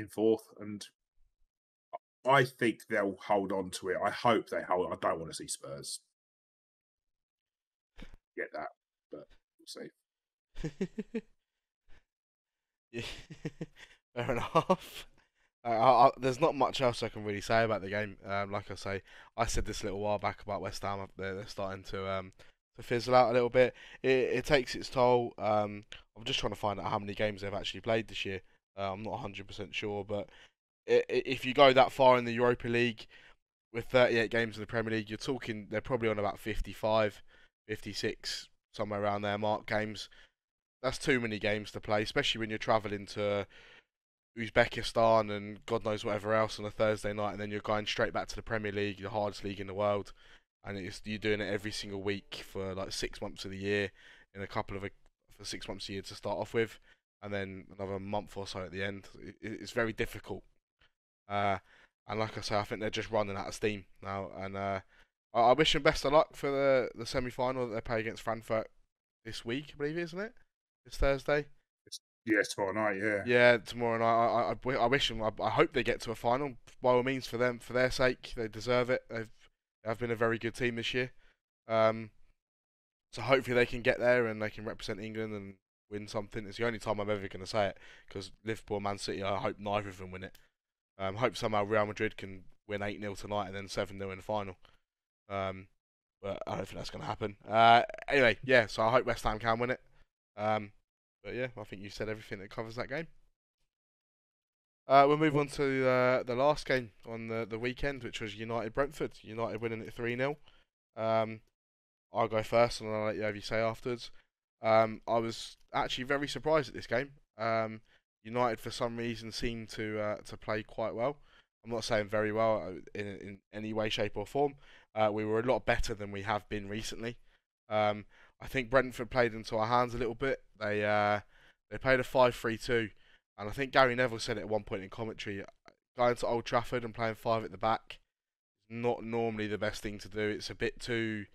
and I think they'll hold on to it. I hope they hold. I don't want to see Spurs get that, but we'll see. Yeah. Fair enough. There's not much else I can really say about the game. Like I say, I said this a little while back about West Ham. They're starting to fizzle out a little bit. It takes its toll. I'm just trying to find out how many games they've actually played this year. I'm not 100% sure, but if you go that far in the Europa League with 38 games in the Premier League, you're talking they're probably on about 55, 56, somewhere around there mark games. That's too many games to play, especially when you're travelling to Uzbekistan and God knows whatever else on a Thursday night, and then you're going straight back to the Premier League, the hardest league in the world, and you're doing it every single week for like 6 months of the year, in for 6 months a year to start off with, and then another month or so at the end. It's very difficult. And like I say, I think they're just running out of steam now, and I wish them best of luck for the semi-final that they play against Frankfurt this week, I believe, isn't it? This Thursday. Yes, tomorrow night. Yeah. Yeah, tomorrow night. I wish them. I hope they get to a final. By all means, for them, for their sake, they deserve it. They've been a very good team this year. So hopefully they can get there and they can represent England and win something. It's the only time I'm ever going to say it, because Liverpool, Man City, I hope neither of them win it. Hope somehow Real Madrid can win 8-0 tonight and then 7-0 in the final. But I don't think that's going to happen. Anyway, yeah. So I hope West Ham can win it. But yeah, I think you said everything that covers that game. We'll move on to the last game on the weekend, which was United Brentford. United winning it 3-0. I'll go first, and I'll let you have your say afterwards. I was actually very surprised at this game. United, for some reason, seemed to play quite well. I'm not saying very well in any way, shape, or form. We were a lot better than we have been recently. I think Brentford played into our hands a little bit. They played a 5-3-2, and I think Gary Neville said it at one point in commentary. Going to Old Trafford and playing five at the back is not normally the best thing to do. It's a bit too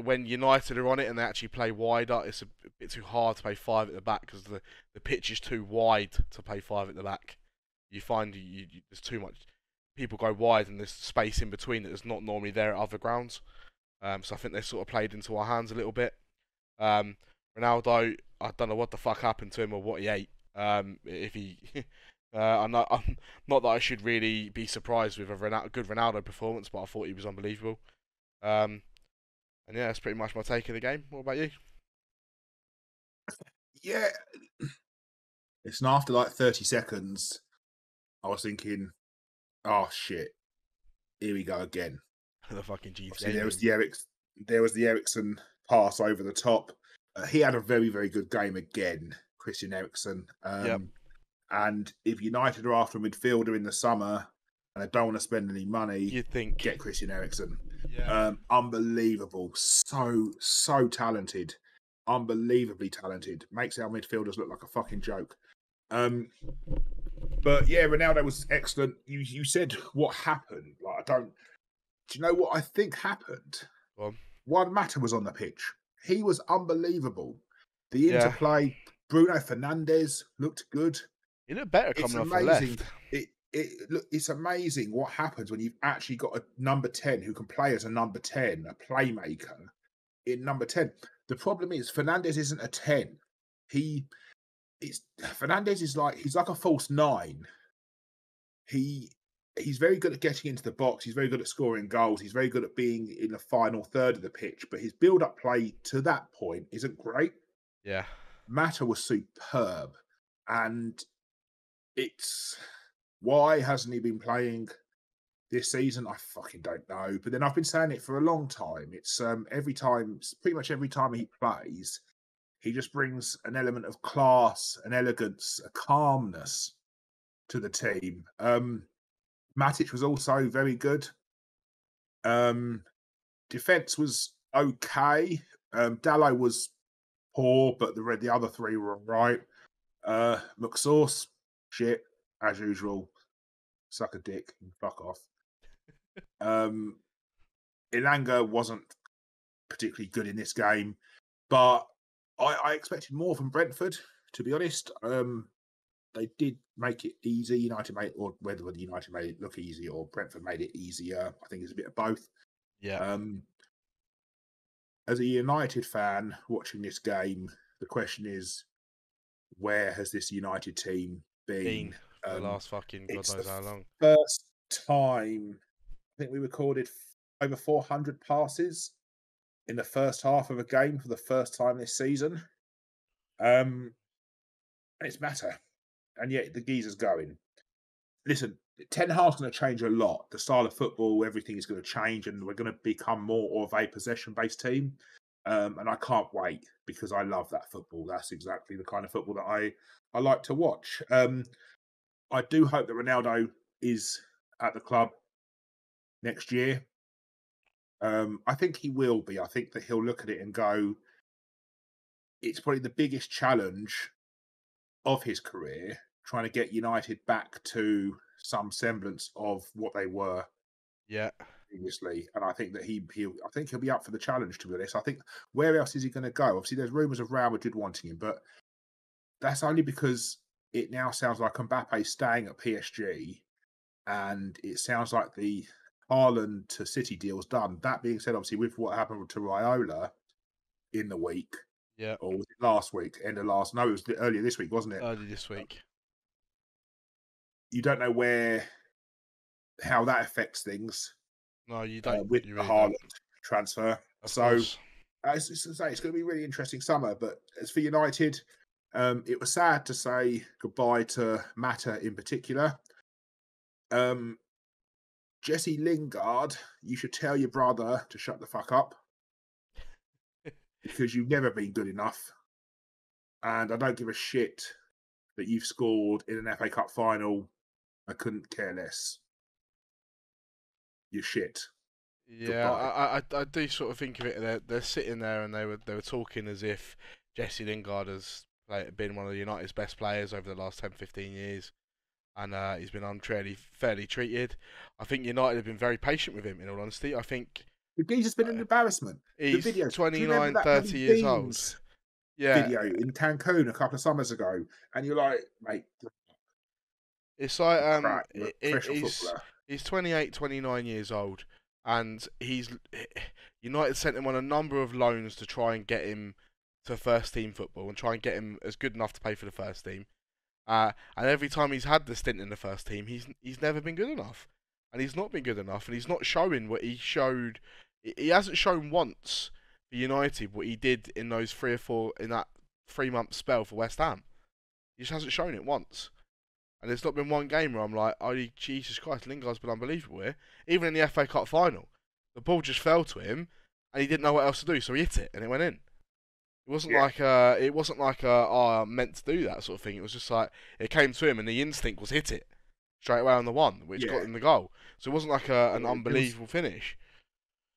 when United are on it and they actually play wider, it's a bit too hard to play five at the back because the pitch is too wide to play five at the back. You find there's too much. People go wide and there's space in between that is not normally there at other grounds. So I think they sort of played into our hands a little bit. Ronaldo, I don't know what the fuck happened to him or what he ate. If he, I'm not that I should really be surprised with a good Ronaldo performance, but I thought he was unbelievable. And yeah, that's pretty much my take of the game. What about you? Yeah, listen, after like 30 seconds, I was thinking, oh shit, here we go again. The fucking GTA. Obviously, there was the Ericsson pass over the top. He had a very, very good game again, Christian Eriksen. Yep. And if United are after a midfielder in the summer and they don't want to spend any money, You'd think get Christian Eriksen. Yeah. Unbelievable. So talented. Unbelievably talented. Makes our midfielders look like a fucking joke. But yeah, Ronaldo was excellent. You said what happened. Like, do you know what I think happened? Well, Juan Mata was on the pitch. He was unbelievable. The interplay, Bruno Fernandes looked good. He looked better coming off the left. It's amazing what happens when you've actually got a number 10 who can play as a number 10, a playmaker in number 10. The problem is Fernandes isn't a 10. Fernandes is he's like a false 9. He's very good at getting into the box. He's very good at scoring goals. He's very good at being in the final third of the pitch. But his build-up play to that point isn't great. Yeah. Mata was superb. And it's... Why hasn't he been playing this season? I fucking don't know. But then I've been saying it for a long time. It's pretty much every time he plays, he just brings an element of class, an elegance, a calmness to the team. Matic was also very good. Defense was okay. Dallo was poor, but the other three were all right. McSauce, shit, as usual. Suck a dick and fuck off. Ilanga wasn't particularly good in this game, but I expected more from Brentford, to be honest. They did make it easy. United made, or whether United made it look easy or Brentford made it easier, I think it's a bit of both. Yeah. As a United fan watching this game, the question is, where has this United team been? The last fucking God knows how long. First time, I think we recorded over 400 passes in the first half of a game for the first time this season. And it's Mata. And yet the geezer's going. Listen, Ten Hag's going to change a lot. The style of football, everything is going to change, and we're going to become more of a possession-based team. And I can't wait because I love that football. That's exactly the kind of football that I like to watch. I do hope that Ronaldo is at the club next year. I think he will be. I think that he'll look at it and go, it's probably the biggest challenge of his career, trying to get United back to some semblance of what they were previously. And I think that he'll be up for the challenge, to be honest. I think, where else is he going to go? Obviously, there's rumours of Real Madrid wanting him, but that's only because it now sounds like Mbappe's staying at PSG, and it sounds like the Haaland to City deal's done. That being said, obviously, with what happened to Raiola in the week, or was it last week? No, it was earlier this week, wasn't it? Early this week. You don't know how that affects things. No, you don't. With you the really Haaland don't. transfer. It's going to be a really interesting summer. But as for United, it was sad to say goodbye to Mata in particular. Jesse Lingard, you should tell your brother to shut the fuck up because you've never been good enough. And I don't give a shit that you've scored in an FA Cup final I couldn't care less. You're shit. Yeah, Goodbye. I do sort of think of it. They're sitting there and they were talking as if Jesse Lingard has been one of United's best players over the last 10, 15 years, and he's been unfairly fairly treated. I think United have been very patient with him. In all honesty, I think The geezer's been an embarrassment. The he's videos. Do you remember 29, that bloody 30 years old. Beans Yeah, video in Cancun a couple of summers ago? And you're like, mate, it's like crap. You're a professional he's footballer. 28, 29 years old, and United sent him on a number of loans to try and get him to first team football and try and get him as good enough to play for the first team. And every time he's had the stint in the first team, he's never been good enough, and he's not been good enough, and he's not showing what he showed. He hasn't shown once for United what he did in those 3 or 4 in that 3 month spell for West Ham. He just hasn't shown it once. And there's not been one game where I'm like, oh, Jesus Christ, Lingard's been unbelievable here. Even in the FA Cup final, the ball just fell to him, and he didn't know what else to do, so he hit it, and it went in. It wasn't like oh, I'm meant to do that sort of thing. It was just like it came to him, and the instinct was hit it straight away on the one, which got him the goal. So it wasn't like an unbelievable finish.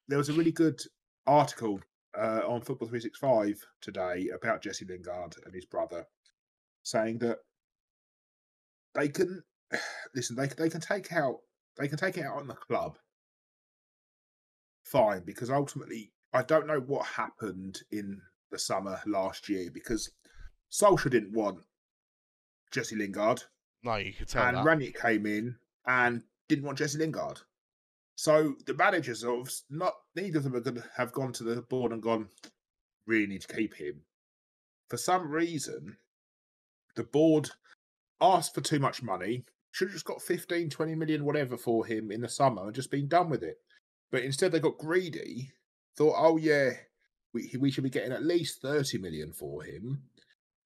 There was a really good article on Football 365 today about Jesse Lingard and his brother, saying that they can listen. They can take it out on the club, fine, because ultimately I don't know what happened in the summer last year because Solskjaer didn't want Jesse Lingard. No, you could tell and that. Ranić came in and didn't want Jesse Lingard. So the managers of neither of them are going to have gone to the board and gone, really need to keep him. For some reason, the board asked for too much money, should have just got 15, 20 million, whatever for him in the summer and just been done with it. But instead they got greedy, thought, oh yeah, we should be getting at least 30 million for him.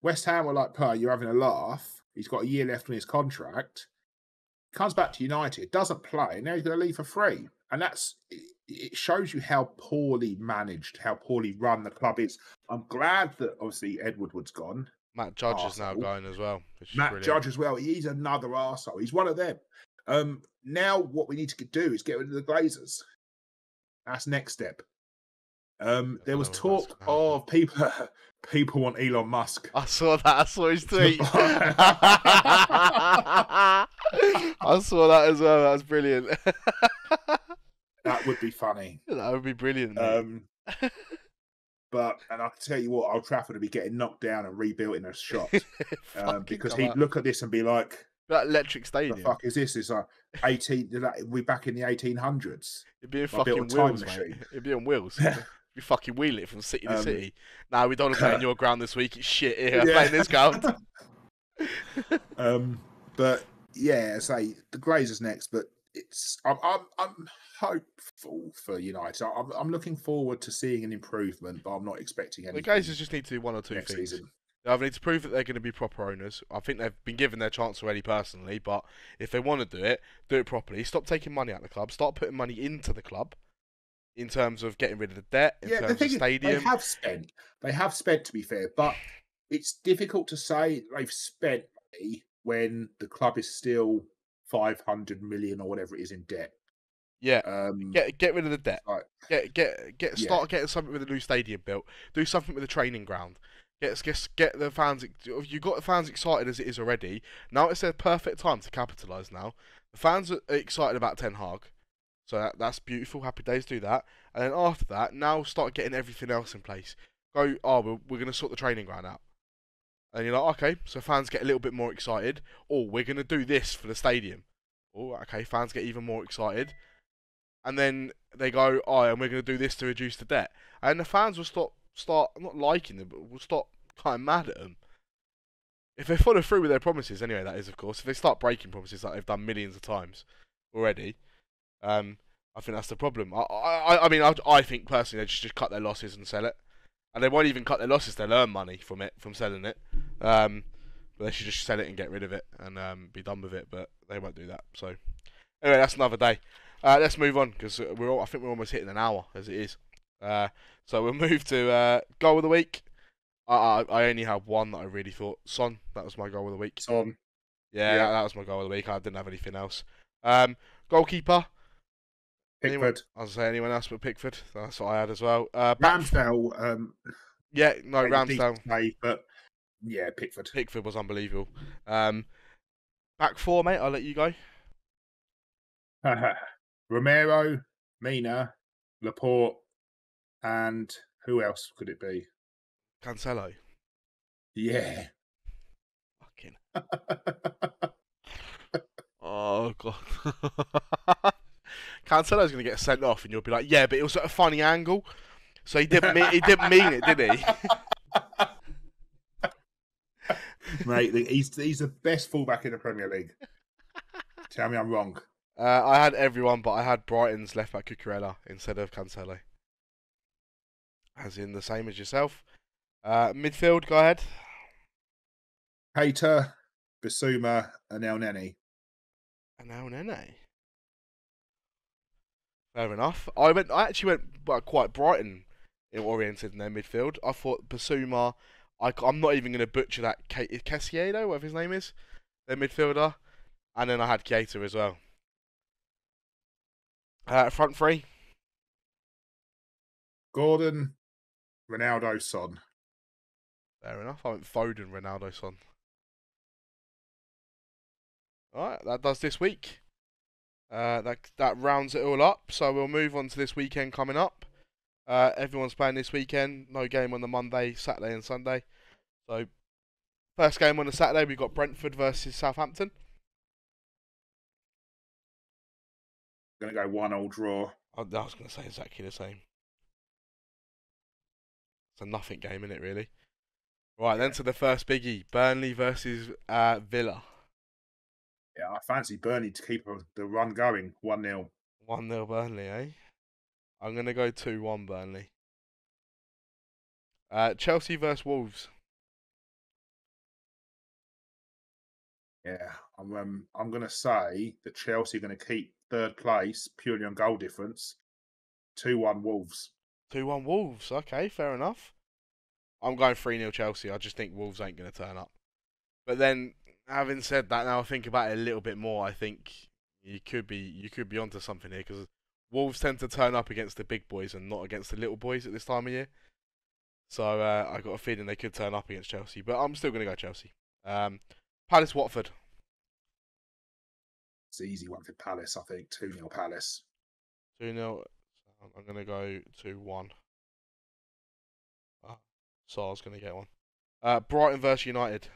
West Ham were like, you're having a laugh. He's got a year left on his contract. Comes back to United, doesn't play, and now he's going to leave for free. And it shows you how poorly managed, how poorly run the club is. I'm glad that obviously Ed Woodward's gone. Matt Judge is now going as well. Matt Judge as well. He's another arsehole. He's one of them. Now what we need to do is get rid of the Glazers. That's next step. There was talk of people want Elon Musk. I saw that. I saw his tweet. I saw that as well. That was brilliant. That would be funny. That would be brilliant. And I can tell you what, Old Trafford would be getting knocked down and rebuilt in a shot. Because he'd look at this and be like, that electric stadium. The fuck is this? It's like 18. We're back in the 1800s. It'd be a fucking wheels, mate. It'd be on wheels. You fucking wheel it from city to city. No, we don't want to play on your ground this week. It's shit here. I'm playing this ground. But yeah, say the Glazers next. But I'm hopeful for United. I'm looking forward to seeing an improvement, but I'm not expecting anything. The Glazers just need to do one or two things. Season. They either need to prove that they're going to be proper owners. I think they've been given their chance already personally, but if they want to do it properly. Stop taking money out of the club. Start putting money into the club in terms of getting rid of the debt, in terms of stadium. They have spent, to be fair, but it's difficult to say they've spent money when the club is still 500 million or whatever it is in debt. Yeah, get rid of the debt. Start getting something with a new stadium built. Do something with the training ground. Get the fans. You've got the fans excited as it is already. Now it's a perfect time to capitalise. Now the fans are excited about Ten Hag, so that's beautiful. Happy days, do that. And then after that, now start getting everything else in place. We're going to sort the training ground out. And you're like, okay, so fans get a little bit more excited. Or we're going to do this for the stadium. Oh, okay, fans get even more excited. And then they go, and we're going to do this to reduce the debt. And the fans will start not liking them, but will start kind of mad at them. If they follow through with their promises, anyway, that is, of course. If they start breaking promises like they've done millions of times already, I think that's the problem. I think personally they just cut their losses and sell it. And they won't even cut their losses, they'll earn money from selling it. But they should just sell it and get rid of it and be done with it, but they won't do that. So, anyway, that's another day. Let's move on, because I think we're almost hitting an hour as it is. So we'll move to goal of the week. I only have one that I really thought. Son, that was my goal of the week. Son. Yeah, Yeah, that was my goal of the week. I didn't have anything else. Goalkeeper. Anyone? Pickford. I was say anyone else but Pickford. That's what I had as well. Ramsdale Yeah, no, made a decent Ramsdale. save, but yeah, Pickford. Pickford was unbelievable. Back four, mate. I'll let you go. Romero, Mina, Laporte, and who else could it be? Cancelo. Yeah. Fucking. Oh god. Cancelo's gonna get sent off, and you'll be like, yeah, but it was at a funny angle. So he didn't mean it, did he? Mate, he's the best fullback in the Premier League. Tell me I'm wrong. I had everyone, but I had Brighton's left back Cucurella instead of Cancelo. As in the same as yourself. Midfield, go ahead. Hater, Basuma, and El Neni. And now Nene. Fair enough. I actually went quite Brighton oriented in their midfield. I thought Basuma. I'm not even going to butcher that. Casiedo, whatever his name is, their midfielder, and then I had Keita as well. Front three. Gordon, Ronaldo, Son. Fair enough. I went Foden, Ronaldo, Son. All right, that does this week. That rounds it all up. So we'll move on to this weekend coming up. Everyone's playing this weekend. No game on the Monday, Saturday, and Sunday. So first game on the Saturday, we've got Brentford versus Southampton. Gonna go 1-1 draw. I was going to say exactly the same. It's a nothing game, isn't it, really? Right, then to the first biggie. Burnley versus Villa. Yeah, I fancy Burnley to keep the run going. 1-0. 1-0 Burnley, eh? I'm going to go 2-1 Burnley. Chelsea versus Wolves. Yeah, I'm gonna say that Chelsea are gonna keep third place purely on goal difference. 2-1 Wolves. 2-1 Wolves. Okay, fair enough. I'm going 3-0 Chelsea. I just think Wolves ain't going to turn up. But then, having said that, now I think about it a little bit more. I think you could be onto something here because Wolves tend to turn up against the big boys and not against the little boys at this time of year. So I got a feeling they could turn up against Chelsea, but I'm still going to go Chelsea. Palace Watford. It's an easy one for Palace, I think. 2-0 Palace. 2-0. I'm going to go 2-1. So I was going to get one. Brighton versus United.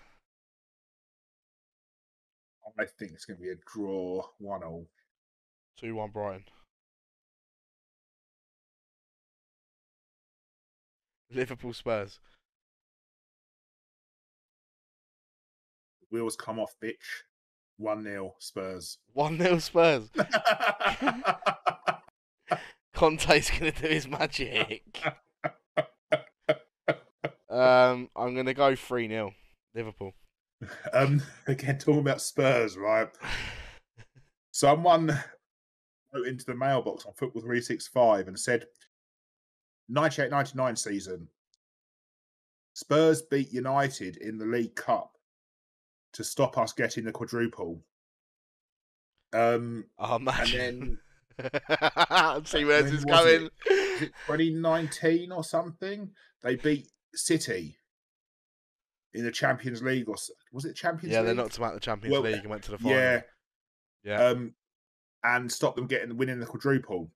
I think it's going to be a draw, 1-1. 2-1 Brighton. Liverpool Spurs. Wheels come off, bitch. 1-0 Spurs. 1-0 Spurs. Conte's going to do his magic. I'm going to go 3-0 Liverpool. Again, talking about Spurs, right? Someone wrote into the mailbox on Football 365 and said 98-99 season, Spurs beat United in the League Cup to stop us getting the quadruple. Oh, imagine. And then see where this is going. Is it 2019 or something? They beat City in the Champions League, or was it Champions League? Yeah, they knocked them out of the Champions League and went to the final. Yeah, yeah. And stopped them winning the quadruple.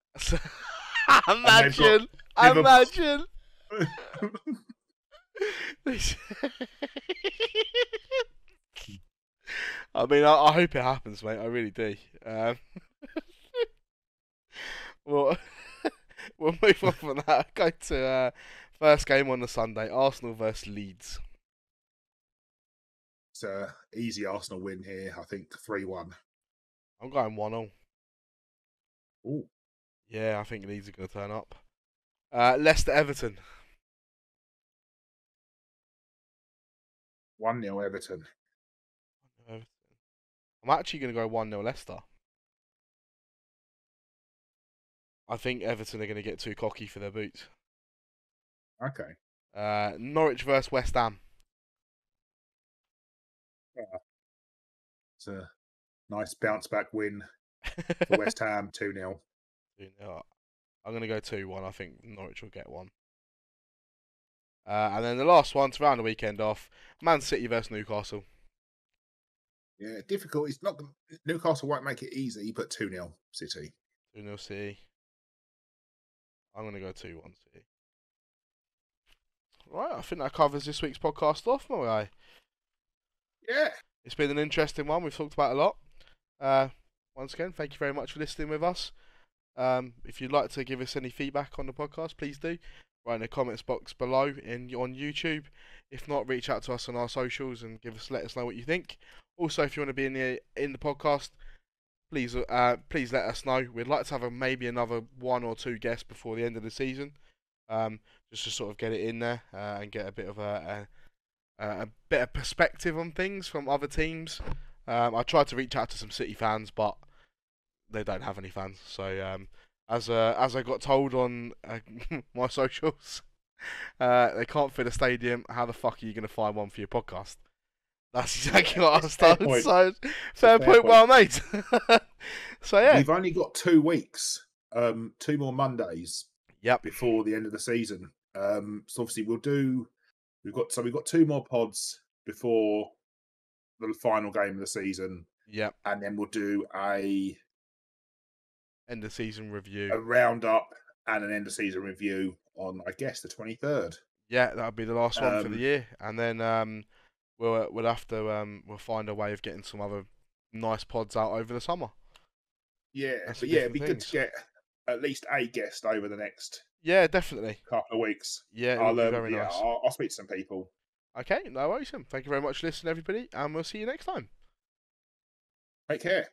Imagine. I mean, I hope it happens, mate. I really do. Well, we'll move on from that. Go to first game on the Sunday. Arsenal versus Leeds. It's an easy Arsenal win here. I think 3-1. I'm going 1-0. Ooh. Yeah, I think Leeds are going to turn up. Leicester Everton. 1-0 Everton. I'm actually going to go 1-0 Leicester. I think Everton are going to get too cocky for their boots. Okay. Norwich versus West Ham. It's a nice bounce back win for West Ham, 2-0. I'm going to go 2-1. I think Norwich will get one. And then the last one to round the weekend off, Man City versus Newcastle. Yeah, difficult. It's not Newcastle won't make it easy, but 2-0 City. 2-0 City. I'm going to go 2-1 City. Right, I think that covers this week's podcast off, my guy. Yeah. It's been an interesting one. We've talked about a lot. Once again, thank you very much for listening with us. If you'd like to give us any feedback on the podcast, please do. Write in the comments box below on YouTube. If not, reach out to us on our socials and let us know what you think. Also, if you want to be in the podcast, please let us know. We'd like to have maybe another 1 or 2 guests before the end of the season, just to sort of get it in there and get a bit of a bit of perspective on things from other teams. I tried to reach out to some City fans, but they don't have any fans. So as I got told on my socials, they can't fit a stadium. How the fuck are you going to find one for your podcast? That's exactly what I was told. So fair point, well made. So yeah, we've only got 2 weeks, 2 more Mondays. Yep. Before the end of the season. So obviously we've got 2 more pods before the final game of the season. Yep. And then we'll do a end of season review, a roundup, and an end of season review on, I guess, the 23rd. Yeah, that'll be the last one for the year, and then we'll have to we'll find a way of getting some other nice pods out over the summer. Yeah, but yeah, it'd be good to get at least a guest over the next. Yeah, definitely. Couple of weeks. Yeah, it'll be very nice. I'll speak to some people. Okay, no worries. Thank you very much for listening, everybody, and we'll see you next time. Take care.